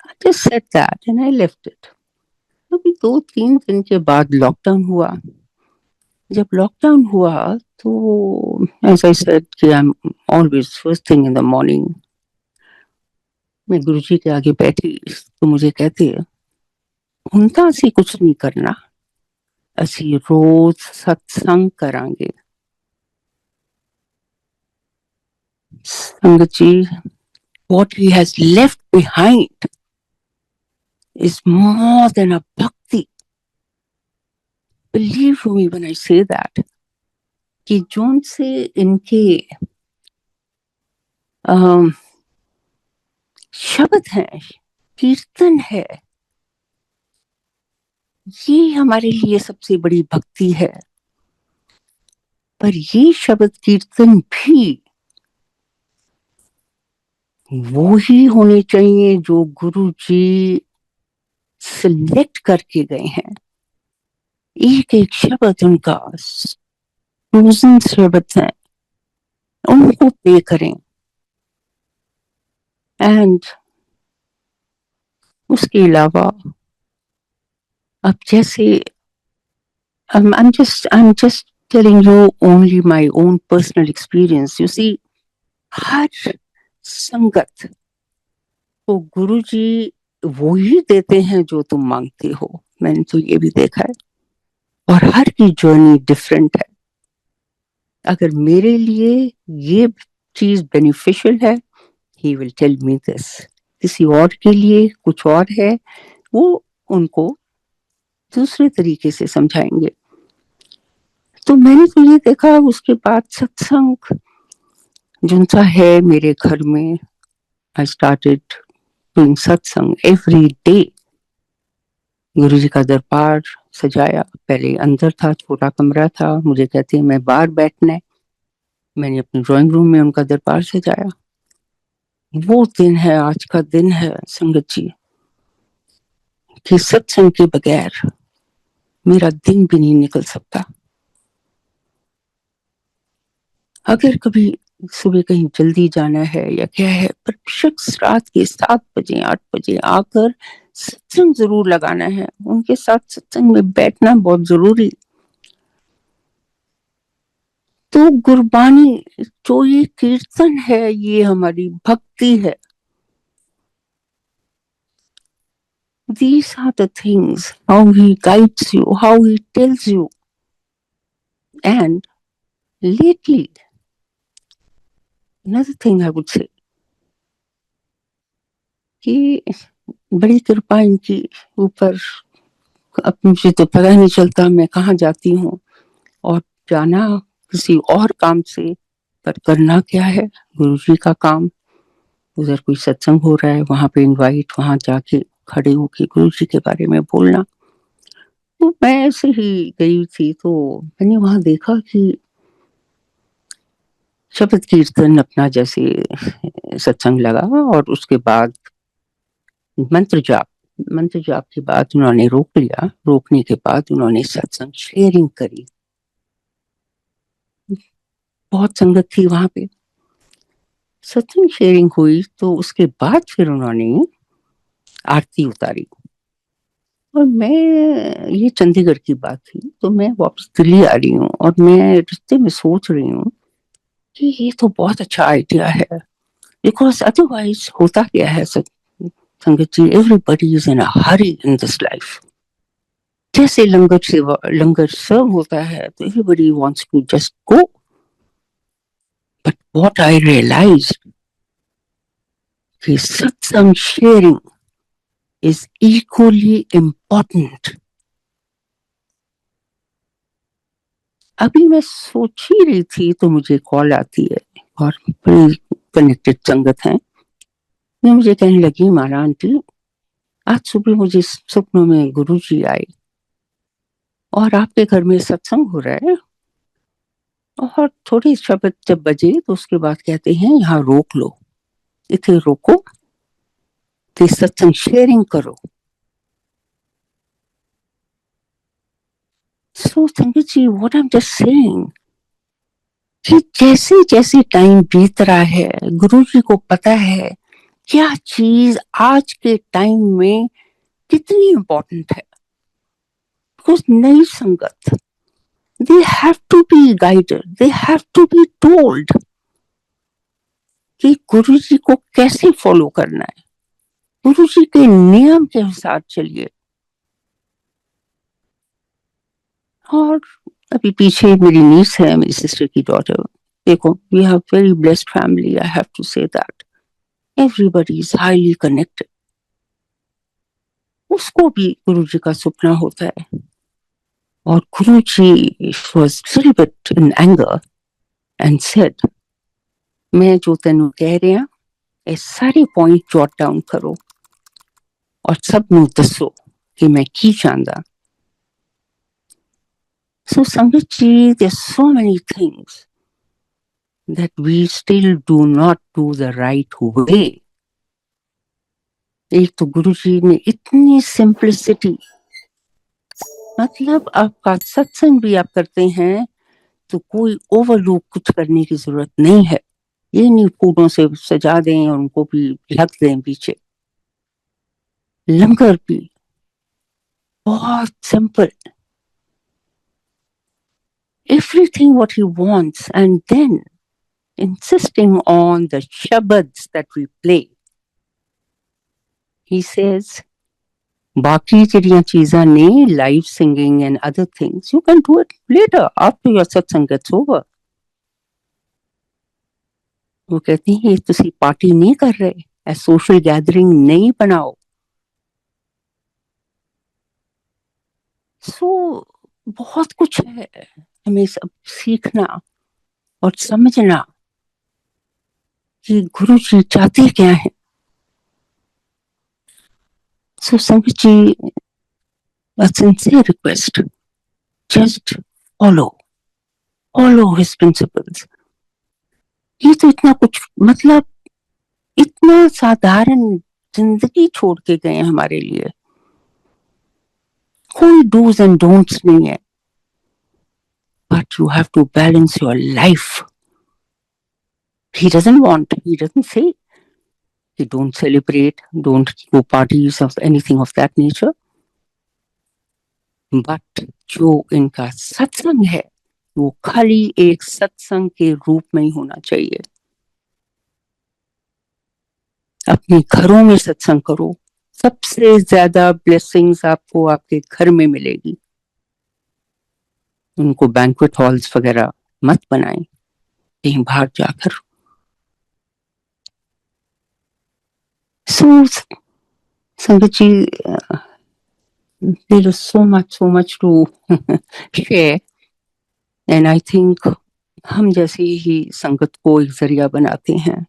I just said that and I left it. अभी 2-3 दिन के बाद लॉकडाउन हुआ। जब लॉकडाउन हुआ तो एज आई सेड कि I am always first thing in the morning, मैं गुरुजी के आगे बैठी तो मुझे कहते, उनका से कुछ नहीं करना, ਅਸੀਂ रोज सत्संग करांगे। संगत जी, what he has left behind is more than a bhakti. Believe me when I say that, कि जोन से इनके शब्द हैं, कीर्तन है, ये हमारे लिए सबसे बड़ी भक्ति है। पर ये शब्द कीर्तन भी वो ही होने चाहिए जो गुरु जी सिलेक्ट करके गए हैं। एक एक शब्द उनका चूजन शब्द है, उनको पे करें। एंड उसके अलावा अब जैसे I'm just telling you only my own personal experience. You see, हर संगत को गुरु जी वो ही देते हैं जो तुम मांगते हो। मैंने तो ये भी देखा है। और हर की जर्नी डिफरेंट है। अगर मेरे लिए ये चीज बेनिफिशियल है, he will tell me this. किसी और के लिए कुछ और है, वो उनको दूसरे तरीके से समझाएंगे। तो मैंने तो ये देखा, उसके बाद सत्संग जुनसा है मेरे घर में। आई स्टार्टेड डूइंग सत्संग एवरी डे। गुरु जी का दरबार सजाया, पहले अंदर था, छोटा कमरा था, मुझे कहते हैं मैं बाहर बैठना है, मैंने अपने ड्राइंग रूम में उनका दरबार सजाया। वो दिन है, आज का दिन है संगत जी, कि सत्संग के बगैर मेरा दिन भी नहीं निकल सकता। अगर कभी सुबह कहीं जल्दी जाना है या क्या है, पर शख्स रात के 7 बजे 8 बजे आकर सत्संग जरूर लगाना है। उनके साथ सत्संग में बैठना बहुत जरूरी। तो गुरबानी जो ये कीर्तन है, ये हमारी भक्ति है। These are the things, how he guides you, how he tells you. And lately, another thing I would say, कि बड़ी कृपा इनकी ऊपर। अब मुझे तो पता नहीं चलता मैं कहाँ जाती हूँ, और जाना किसी और काम से, पर करना क्या है, गुरुजी का काम। उधर कोई सत्संग हो रहा है, वहां पे इनवाइट, वहां जाके खड़े होके गुरुजी के बारे में बोलना। तो मैं ऐसे ही गई थी, तो मैंने वहां देखा कि शब्द कीर्तन अपना जैसे सत्संग लगा, और उसके बाद मंत्र जाप के बाद उन्होंने रोक लिया। रोकने के बाद उन्होंने सत्संग शेयरिंग करी। बहुत संगत थी वहां पे, सत्संग शेयरिंग हुई। तो उसके बाद फिर उन्होंने आरती उतारी। और मैं, ये चंडीगढ़ की बात थी, तो मैं वापस दिल्ली आ रही हूँ, और मैं रास्ते में सोच रही हूँ कि ये तो बहुत अच्छा आइडिया है। बिकॉज अदरवाइज होता क्या है संगत जी, everybody is in a hurry in this life. जैसे लंगर सर्व होता है तो everybody wants to just go. But what I realise कि satsang sharing is equally important. अभी मैं सोच ही रही थी तो मुझे कॉल आती है और बड़ी कनेक्टेड संगत है। ये मुझे कहने लगी, माला आंटी, आज सुबह मुझे सपनों में गुरुजी आए और आपके घर में सत्संग हो रहा है, और थोड़े शब्द जब बजे तो उसके बाद कहते हैं यहाँ रोक लो, इथे रोको, ते सत्संग शेयरिंग करो। सो संगत जी, what I am just saying कि जैसे जैसे टाइम बीत रहा है, गुरुजी को पता है क्या चीज आज के टाइम में कितनी इंपॉर्टेंट है। बिकॉज नई संगत, they have to be guided, they have to be told कि गुरुजी को कैसे फॉलो करना है, गुरुजी के नियम के अनुसार चलिए। और अभी पीछे मेरी नीस है, मेरी सिस्टर की डॉटर। देखो, we have very blessed family, I have to say that. Everybody is highly connected. उसको भी गुरुजी का सपना होता है, और Guruji was little bit in anger and said, मैं जो तेनू कह रहा ये सारे पॉइंट जॉट डाउन करो और सब नू दसो कि मैं की चाहता। So Sangat ji, there's so many things that we still do not do the right way. एक तो गुरुजी ने इतनी सिंप्लिसिटी, मतलब आपका सत्संग भी आप करते हैं तो कोई ओवरलुक कुछ करने की जरूरत नहीं है। ये नहीं फूलों से सजा दें और उनको भी ढक दें पीछे। लंगर भी बहुत simple, everything what he wants, and then insisting on the shabads that we play. He says, बाकी ਜਿਹੜੀਆਂ ਚੀਜ਼ਾਂ ਨੇ, live singing and other things, you can do it later after your satsang gets over. वो कहती हैं ਤੁਸੀਂ party नहीं कर रहे, ए सोशल गैदरिंग नहीं बनाओ। सो बहुत कुछ है हमें सब सीखना और समझना कि गुरु जी चाहते क्या है। सो संगत जी, a sincere request, just follow his principles. ये तो इतना कुछ, मतलब इतना साधारण जिंदगी छोड़ के गए हैं हमारे लिए। कोई डूज एंड डोंट्स नहीं है, but you have to balance your life. He doesn't say कि don't celebrate, don't go parties of anything of that nature. But जो इनका सत्संग है वो खाली एक सत्संग के रूप में ही होना चाहिए। अपने घरों में सत्संग करो, सबसे ज्यादा ब्लेसिंग्स आपको आपके घर में मिलेगी। उनको बैंक्वेट हॉल्स वगैरह मत बनाएं, कहीं बाहर जाकर। सो संगत जी, there is so much to share, and I think हम जैसे ही संगत को एक जरिया बनाते हैं।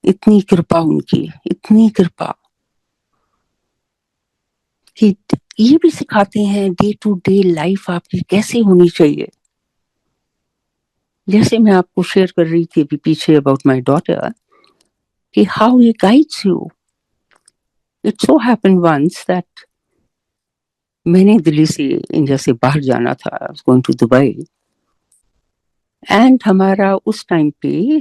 इतनी कृपा उनकी, इतनी कृपा कि ये भी सिखाते हैं डे टू डे लाइफ आपकी कैसे होनी चाहिए। जैसे मैं आपको शेयर कर रही थी अभी पीछे अबाउट माय डॉटर, कि how he guides you. It so happened once that मैंने दिल्ली से इंडिया से बाहर जाना था, I was going to Dubai, and हमारा उस टाइम पे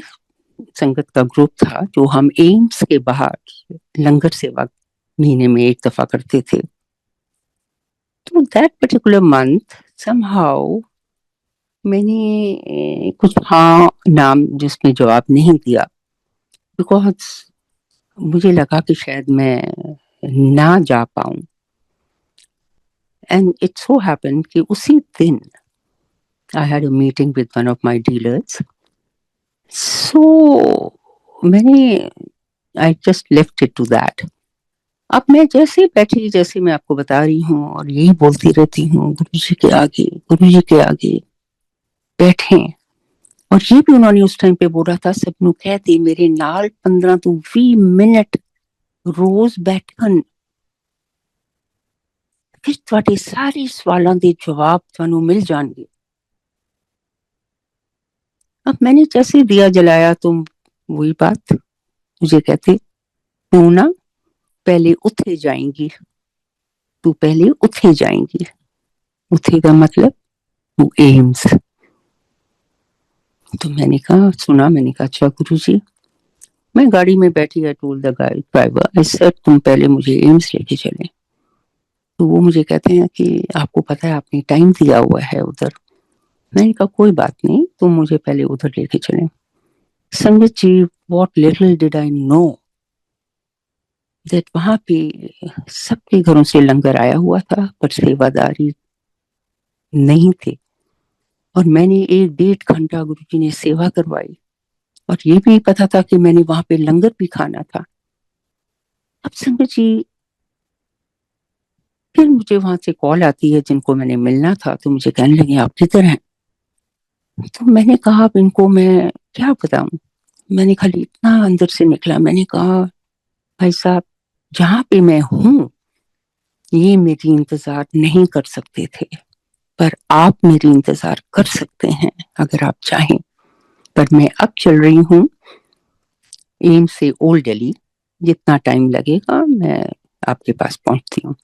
संगत का ग्रुप था जो हम एम्स के बाहर लंगर सेवा महीने में एक दफा करते थे। तो दैट पर्टिकुलर मंथ समहाउ मैंने कुछ हाँ नाम जिसमें जवाब नहीं दिया, बिकॉज मुझे लगा कि शायद मैं ना जा पाऊं। एंड इट सो हैपन कि उसी दिन I had a meeting with one of my dealers. So मैंने I just left it to that. अब मैं जैसे बैठी, जैसे मैं आपको बता रही हूँ और यही बोलती रहती हूँ, गुरु जी के आगे, गुरु जी के आगे। बैठे। और ये भी उन्होंने उस टाइम पे बोला था, सबनू कहते मेरे नाल 15 ਤੋਂ 20 ਮਿੰਟ ਰੋਜ਼ ਬੈਠਣ, ਫਿਰ ਤੁਹਾਡੇ ਸਾਰੇ ਸਵਾਲਾਂ ਦੇ जवाब ਤੁਹਾਨੂੰ मिल जाएंगे। अब मैंने जैसे दिया जलाया तो वही बात, मुझे कहते तू ना पहले उठे जाएंगी, तू पहले उठे जाएंगी। उठे का मतलब तू एम्स। तो मैंने कहा, सुना, मैंने कहा अच्छा गुरुजी। मैं गाड़ी में बैठी, I told the driver, I said तुम पहले मुझे एम्स लेके चले। तो वो मुझे कहते हैं कि आपको पता है आपने टाइम दिया हुआ है उधर। मैंने कहा कोई बात नहीं, तुम मुझे पहले उधर लेके चले। संगत जी, what little did I know that वहां पे सबके घरों से लंगर आया हुआ था, पर सेवादारी नहीं थे। और मैंने 1 डेढ़ घंटा गुरुजी ने सेवा करवाई, और ये भी पता था कि मैंने वहां पे लंगर भी खाना था। अब संगत जी, फिर मुझे वहां से कॉल आती है जिनको मैंने मिलना था, तो मुझे कहने लगे आप किधर हैं। तो मैंने कहा अब इनको मैं क्या बताऊं। मैंने खाली इतना अंदर से निकला, मैंने कहा भाई साहब, जहां पे मैं हूं ये मेरी इंतजार नहीं कर सकते थे, पर आप मेरी इंतजार कर सकते हैं अगर आप चाहें। पर मैं अब चल रही हूँ एम्स से ओल्ड दिल्ली, जितना टाइम लगेगा मैं आपके पास पहुंचती हूँ।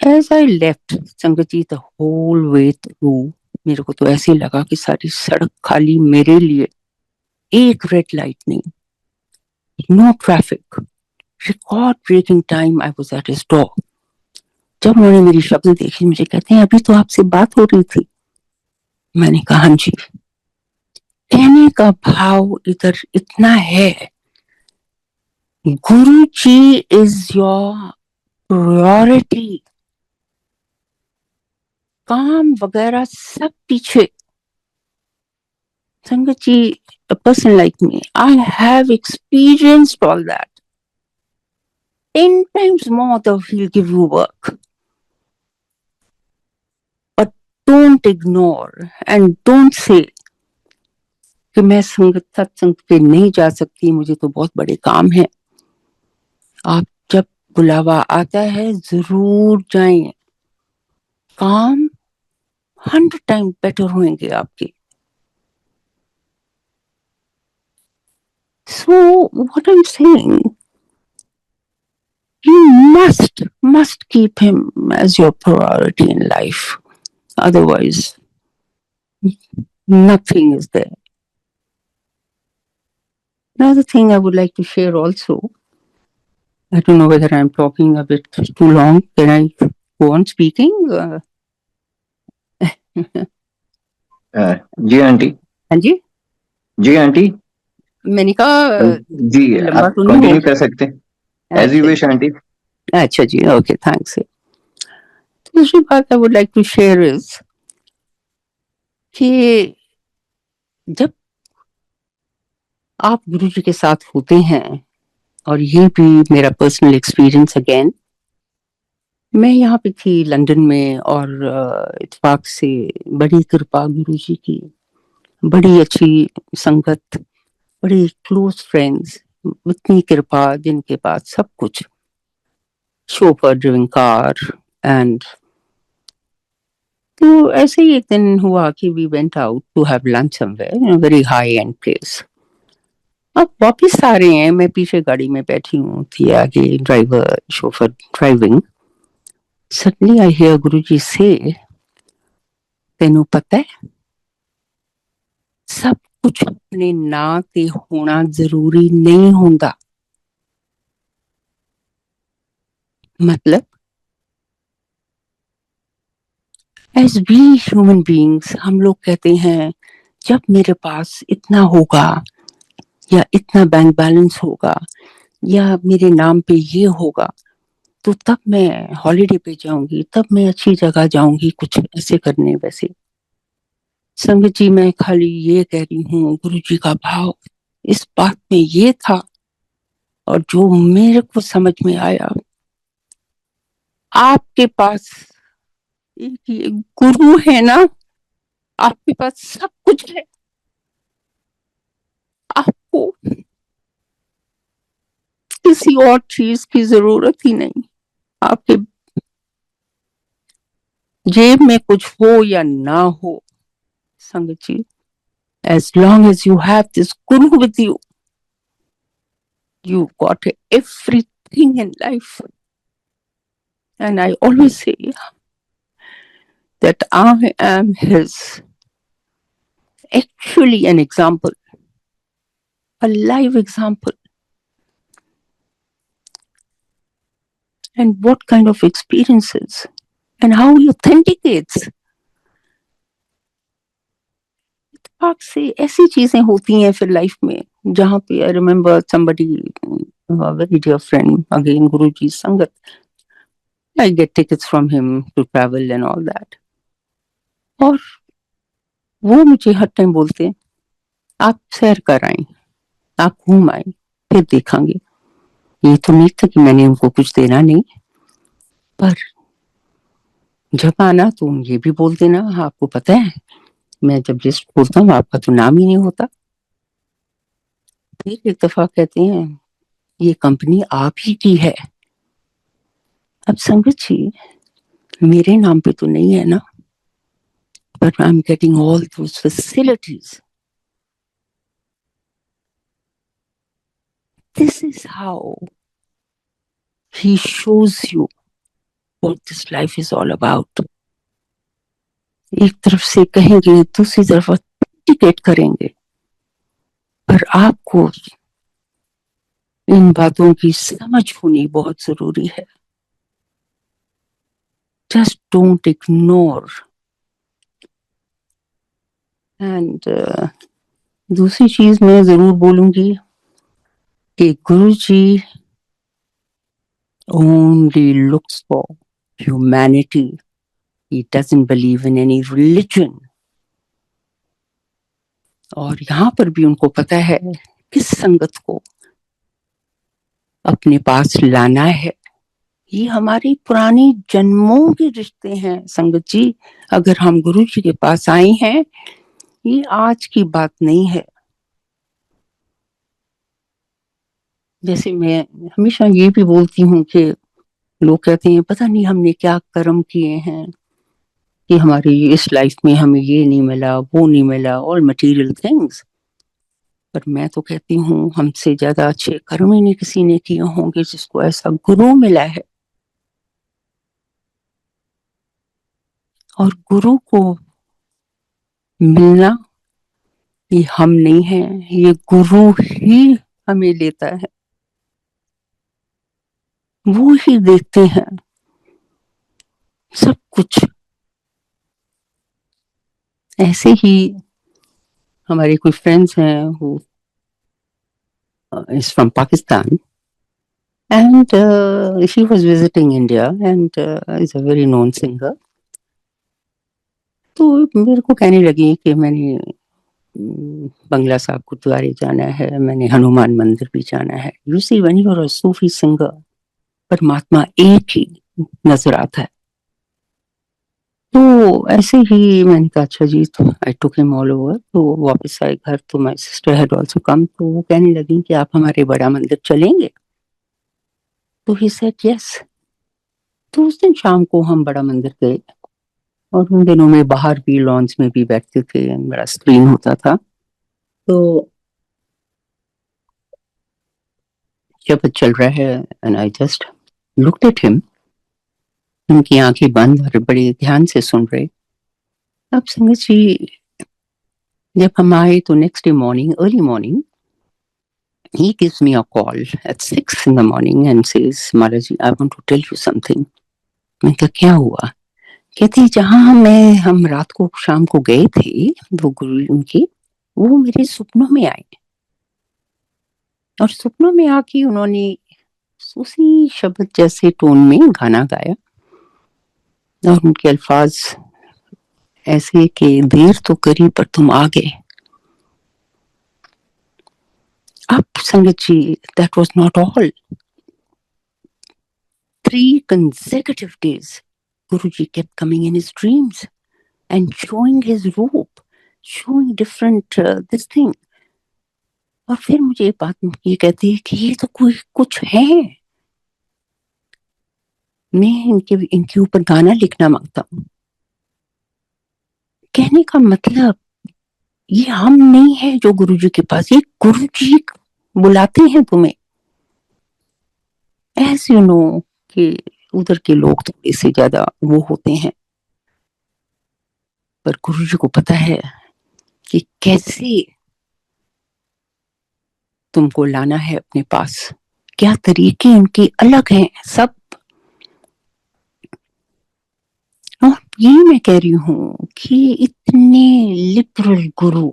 एज आई लेफ्ट संगत जी, द होल वे थ्रू मेरे को तो ऐसे लगा कि सारी सड़क खाली मेरे लिए, एक रेड लाइट नहीं, no traffic, record breaking time I was at his door. जब उन्होंने मेरी शक्ल देखी, मुझे कहते हैं अभी तो आपसे बात हो रही थी। मैंने कहा हाँ जी। कहने का भाव इधर इतना है, गुरु जी इज योर प्रायोरिटी। काम वगैरह सब पीछे। संगत जी, a person like me, I have experienced all that. 10 times more though he'll give you work. But don't ignore and don't say कि मैं संगत सत्संग पे नहीं जा सकती, मुझे तो बहुत बड़े काम है। आप जब बुलावा आता है जरूर जाएं, काम 100 टाइम बेटर होंगे आपके। So what I'm saying, you must keep him as your priority in life. Otherwise, nothing is there. Another thing I would like to share also, I don't know whether I'm talking a bit too long. Can I go on speaking? जी aunty. हाँ जी, जी aunty. मैंने कहा जी लंबा आप तो नहीं हो कंटिन्यू कर सकते हैं, एज यू अच्छा विश आंटी। अच्छा जी, ओके, थैंक्स। दूसरी बात I would like to share is कि जब आप गुरु जी के साथ होते हैं, और ये भी मेरा पर्सनल एक्सपीरियंस अगेन, मैं यहाँ पे थी लंदन में, और इत्तेफाक से बड़ी कृपा गुरु जी की, बड़ी अच्छी संगत, बड़ी क्लोज फ्रेंड्स, इतनी कृपा जिनके पास सब कुछ, शोफर ड्राइविंग कार एंड। तो ऐसे ही एक दिन हुआ कि we went out to have lunch somewhere in a very high end place. अब वापिस आ रहे हैं, मैं पीछे गाड़ी में बैठी हूँ, थी आगे driver chauffeur driving. Suddenly I hear Guruji से, तेनू पता है सब कुछ अपने नां ते होना जरूरी नहीं होंदा। मतलब एज वी ह्यूमन बीइंग्स हम लोग कहते हैं जब मेरे पास इतना होगा, या इतना बैंक बैलेंस होगा, या मेरे नाम पे ये होगा, तो तब मैं हॉलीडे पे जाऊंगी, तब मैं अच्छी जगह जाऊंगी, कुछ ऐसे करने वैसे। संगत जी, मैं खाली ये कह रही हूँ गुरु जी का भाव इस बात में ये था, और जो मेरे को समझ में आया, आपके पास एक ये गुरु है ना, आपके पास सब कुछ है, आपको किसी और चीज की जरूरत ही नहीं। आपके जेब में कुछ हो या ना हो, संगत जी, as long as you have this guru with you, you got everything in life. And I always say that I am his actually an example, a live example. And what kind of experiences and how he authenticates. इत्तेफाक से ऐसी चीजें होती हैं फिर life में जहाँ पे I remember somebody very dear friend again Guruji संगत, I get tickets from him to travel and all that, और वो मुझे हर टाइम बोलते हैं आप सैर कर आए, आप घूम आए, फिर देखेंगे। ये तो नहीं था कि मैंने उनको कुछ देना नहीं, पर जब आना तो ये भी बोल देना, आपको पता है मैं जब लिस्ट खोलता हूँ आपका तो नाम ही नहीं होता। फिर एक दफा कहते हैं ये कंपनी आप ही की है। अब संगत जी मेरे नाम पे तो नहीं है ना, but I'm getting all those facilities. This is how he shows you what this life is all about. एक तरफ से कहेंगे, दूसरी तरफ ऑथेंटिकेट करेंगे, पर आपको इन बातों की समझ होनी बहुत जरूरी है। Just don't ignore. And दूसरी चीज मैं जरूर बोलूंगी कि गुरुजी only looks for humanity. He doesn't believe in any religion. और यहाँ पर भी उनको पता है किस संगत को अपने पास लाना है। ये हमारे पुराने जन्मों के रिश्ते हैं संगत जी। अगर हम गुरु जी के पास आए हैं, ये आज की बात नहीं है। जैसे मैं हमेशा ये भी बोलती हूँ कि लोग कहते हैं पता नहीं हमने क्या कर्म किए हैं कि हमारी इस लाइफ में हमें ये नहीं मिला, वो नहीं मिला, ऑल मटेरियल थिंग्स। पर मैं तो कहती हूँ हमसे ज्यादा अच्छे कर्म ही नहीं किसी ने किए होंगे जिसको ऐसा गुरु मिला है। और गुरु को मिलना ये हम नहीं है, ये गुरु ही हमें लेता है, वो ही देखते हैं सब कुछ। ऐसे ही हमारे कोई फ्रेंड्स हैं who is from Pakistan and she was visiting India and is a very known singer. तो मेरे को कहने लगी कि मैंने बंगला साहब गुरुद्वारे जाना है, मैंने हनुमान मंदिर भी जाना है। You see when you are a Sufi singer, परमात्मा एक ही नजर आता है। तो ऐसे ही मैंने कहा अच्छा जी, तो आई टुक हिम ऑल ओवर। तो वापस आए घर तो my sister had also come, तो वो कहने लगी कि आप हमारे बड़ा मंदिर चलेंगे? तो ही सेड यस। तो उस दिन शाम को हम बड़ा मंदिर गए और उन दिनों में बाहर भी लॉन्च में भी बैठते थे, बड़ा स्क्रीन होता था। तो जब चल रहा है and I just looked at him, उनकी आंखें बंद और बड़े ध्यान से सुन रहे। अब संगत जी जब हम आए तो next day morning, early morning, he gives me a call at 6 in the morning and says, Mala ji, I want to tell you something. मैं कहा क्या हुआ? कहती जहाँ हम रात को शाम को गए थे वो गुरु उनके, वो मेरे सपनों में आए और सपनों में आके उन्होंने उसी शब्द जैसे टोन में गाना गाया और उनके अल्फाज ऐसे कि देर तो करी पर तुम आ गए। अब संगत जी that was not all. 3 consecutive days Guruji kept coming in his dreams and showing his rope, showing different this thing. और फिर मुझे ये बात ये कहती है कि ये तो कोई कुछ है। मैं इनके ऊपर गाना लिखना मांगता हूँ। कहने का मतलब ये हम नहीं है जो गुरुजी के पास, ये गुरुजी बुलाते हैं तुम्हें। ऐसे यू नो कि उधर के लोग थोड़े से ज्यादा वो होते हैं, पर गुरुजी को पता है कि कैसे तुमको लाना है अपने पास, क्या तरीके इनके अलग हैं सब। और ये मैं कह रही हूँ कि इतने लिबरल गुरु,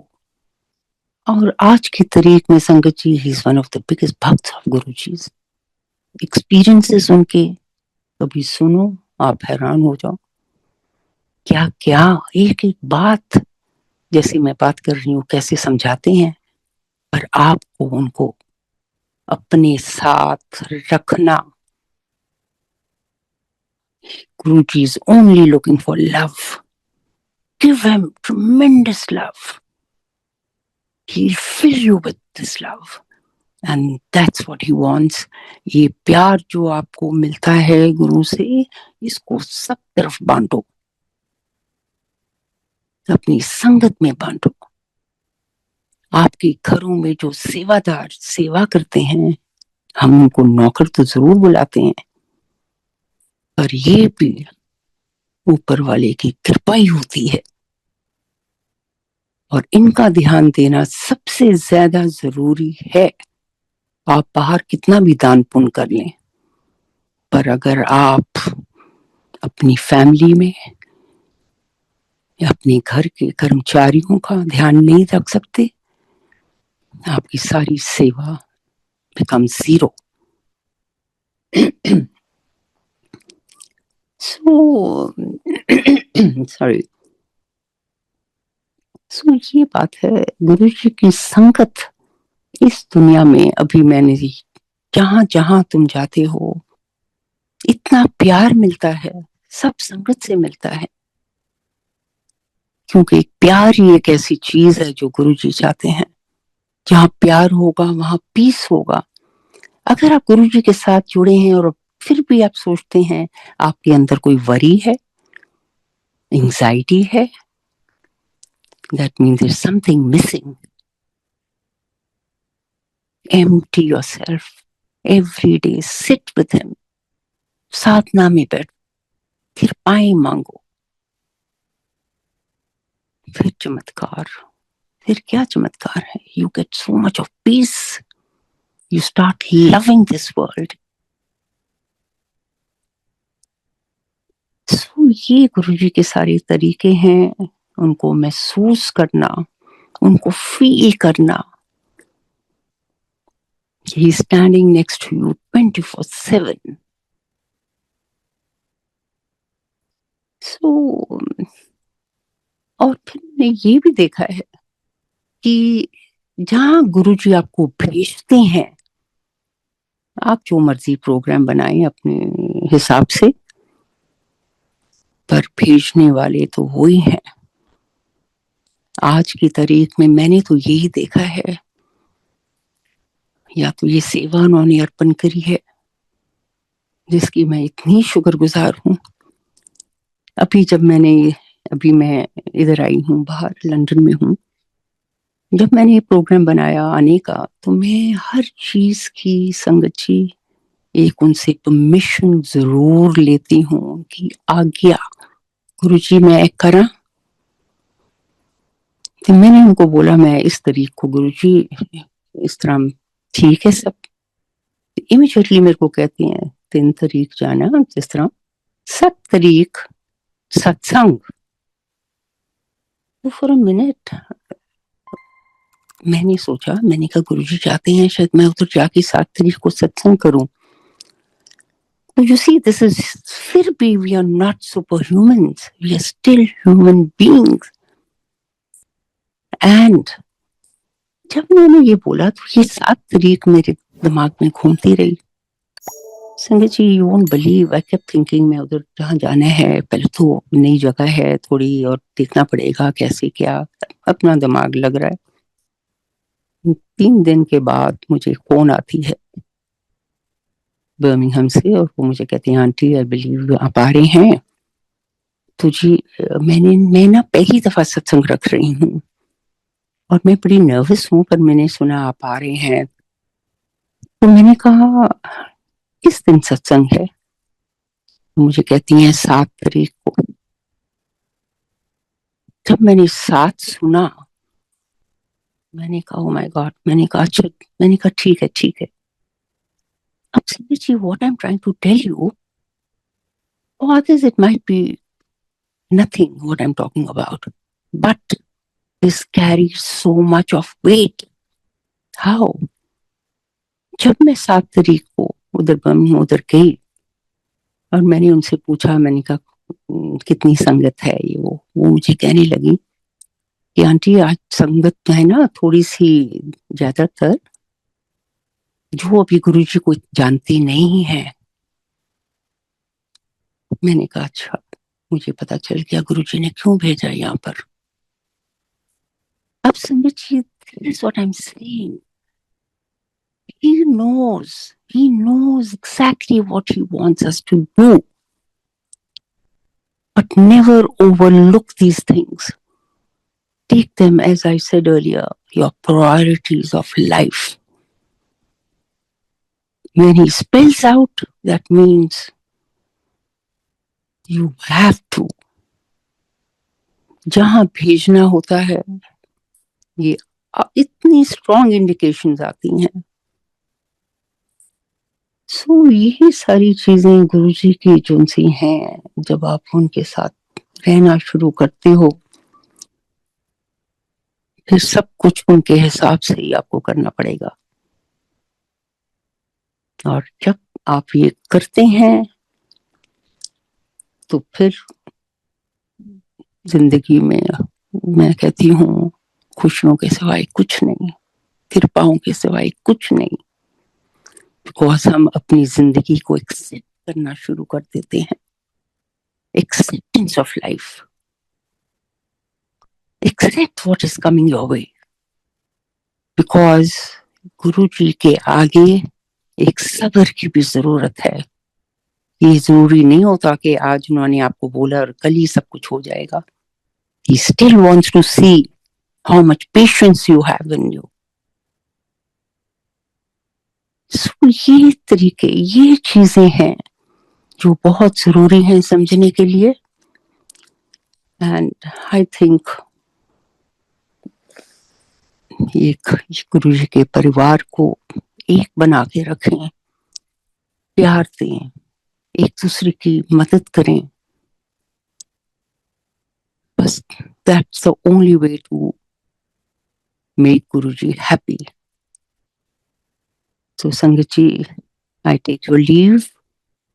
और आज की तारीख में संगत जी he is one of the biggest भक्त ऑफ गुरु जी। एक्सपीरियंसेस उनके कभी सुनो आप हैरान हो जाओ, क्या क्या एक एक बात जैसे मैं बात कर रही हूँ कैसे समझाते हैं, पर आपको उनको अपने साथ रखना। Guruji is only looking for love. Give him tremendous love. He'll fill you with this love. And that's what he wants. ये प्यार जो आपको मिलता है गुरु से, इसको सब तरफ बांटो, अपनी संगत में बांटो। आपके घरों में जो सेवादार सेवा करते हैं, हम उनको नौकर तो जरूर बुलाते हैं, पर ये भी ऊपर वाले की कृपा ही होती है। और इनका ध्यान देना सबसे ज्यादा जरूरी है। आप बाहर कितना भी दान पुण्य कर लें, पर अगर आप अपनी फैमिली में या अपने घर के कर्मचारियों का ध्यान नहीं रख सकते, आपकी सारी सेवा बिकम जीरो। सॉरी। सो ये बात है, गुरु जी की संगत इस दुनिया में अभी मैंने जहां जहां तुम जाते हो इतना प्यार मिलता है, सब संगत से मिलता है, क्योंकि प्यार ही एक ऐसी चीज है जो गुरु जी चाहते हैं। जहां प्यार होगा वहां पीस होगा। अगर आप गुरु जी के साथ जुड़े हैं और फिर भी आप सोचते हैं आपके अंदर कोई वरी है, एंजाइटी है, that means there's something missing. Empty yourself every day, sit with him, साधना में बैठ, फिर पाए मांगो, फिर चमत्कार। फिर क्या चमत्कार है? You get so much of peace. You start loving this world. So ये गुरुजी के सारे तरीके हैं, उनको महसूस करना, उनको फील करना। He is standing next to you 24/7. So और फिर मैंने ये भी देखा है कि जहां गुरुजी आपको भेजते हैं, आप जो मर्जी प्रोग्राम बनाएं अपने हिसाब से, पर भेजने वाले तो वो ही हैं। आज की तारीख में मैंने तो यही देखा है, या तो ये सेवा उन्होंने अर्पण करी है जिसकी मैं इतनी शुक्रगुजार हूँ। अभी मैं इधर आई हूँ, बाहर लंदन में हूँ। जब मैंने ये प्रोग्राम बनाया आने का, तो मैं हर चीज की संगत जी एक उनसे परमिशन जरूर लेती हूँ कि आज्ञा गुरुजी मैं करा। तो मैंने उनको बोला मैं इस तारीख को गुरुजी इस तरह ठीक है सब। इमीडिएटली मेरे को कहती हैं 3 तारीख जाना, जिस तरह 7 तारीख सत्संग। तो फॉर अ मिनट मैंने सोचा, मैंने कहा गुरुजी चाहते हैं शायद मैं उधर जाके 7 तारीख को सत्संग करूं। तो यू सी दिस इज, फिर भी we are not super humans, we are still human beings. And जब मैंने ये बोला तो ये 7 तारीख मेरे दिमाग में घूमती रही। संगत जी, you won't believe, I kept thinking मैं उधर जहाँ जाना है, पहले तो नई जगह है थोड़ी और देखना पड़ेगा कैसे क्या, अपना दिमाग लग रहा है। 3 दिन के बाद मुझे फोन आती है बर्मिंघम से और वो मुझे कहती है, आंटी आई बिलीव आप आ रहे हैं। तो जी मैं ना पहली दफा सत्संग रख रही हूँ और मैं बड़ी नर्वस हूँ, पर मैंने सुना आप आ रहे हैं। तो मैंने कहा किस दिन सत्संग है? मुझे कहती हैं 7 तारीख को। जब मैंने 7 सुना, मैंने कहा ओ माय गॉड, मैंने कहा अच्छा, मैंने कहा ठीक है ठीक है। अब जी what I am trying to tell you, or others it might be nothing what I'm talking about, but this carries so much of weight. How? जब मैं 7 तारीख को उधर गई और मैंने उनसे पूछा, मैंने कहा कितनी संगत है ये, वो मुझे कहने लगी कि आंटी आज संगत है ना थोड़ी सी ज्यादातर जो अभी गुरुजी को जानती नहीं है। मैंने कहा अच्छा, मुझे पता चल गया गुरुजी ने क्यों भेजा यहाँ पर। अब संगत जी, this is what I'm saying. He knows exactly what he wants us to do. But never overlook these things. Take them, as I said earlier, your priorities of life. When he spells out, that means you have to. जहां भेजना होता है, ये इतनी strong indications आती हैं। सो यही सारी चीजें गुरुजी की जो सी हैं, जब आप उनके साथ रहना शुरू करते हो, फिर सब कुछ उनके हिसाब से ही आपको करना पड़ेगा। और जब आप ये करते हैं तो फिर जिंदगी में मैं कहती हूँ खुशियों के सिवाय कुछ नहीं, कृपाओं के सिवाय कुछ नहीं। बिकॉज हम अपनी जिंदगी को एक्सेप्ट करना शुरू कर देते हैं। Acceptance of life, accept what is coming your way. Because guru ji के आगे एक सब्र की भी जरूरत है। ये जरूरी नहीं होता कि आज उन्होंने आपको बोला और कल ही सब कुछ हो जाएगा। He still wants to see how much patience you have in you. So ये तरीके, ये चीजें हैं जो बहुत जरूरी हैं समझने के लिए। एंड आई थिंक एक गुरु जी के परिवार को एक बना के रखें, प्यार दें, एक दूसरे की मदद करें। बस that's the only way to make Guruji happy. So संगत जी, I take your leave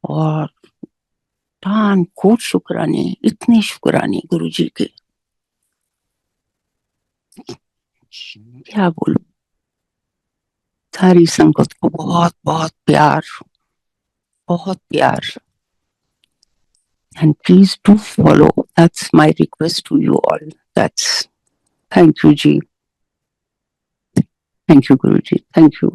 और टान कोट शुक्राने, इतने शुक्राने गुरुजी के, क्या बोलूं। सारी संगत को बहुत बहुत प्यार, बहुत प्यार। And please do follow. That's my request to you all. Thank you, Ji. Thank you, Guruji. Thank you.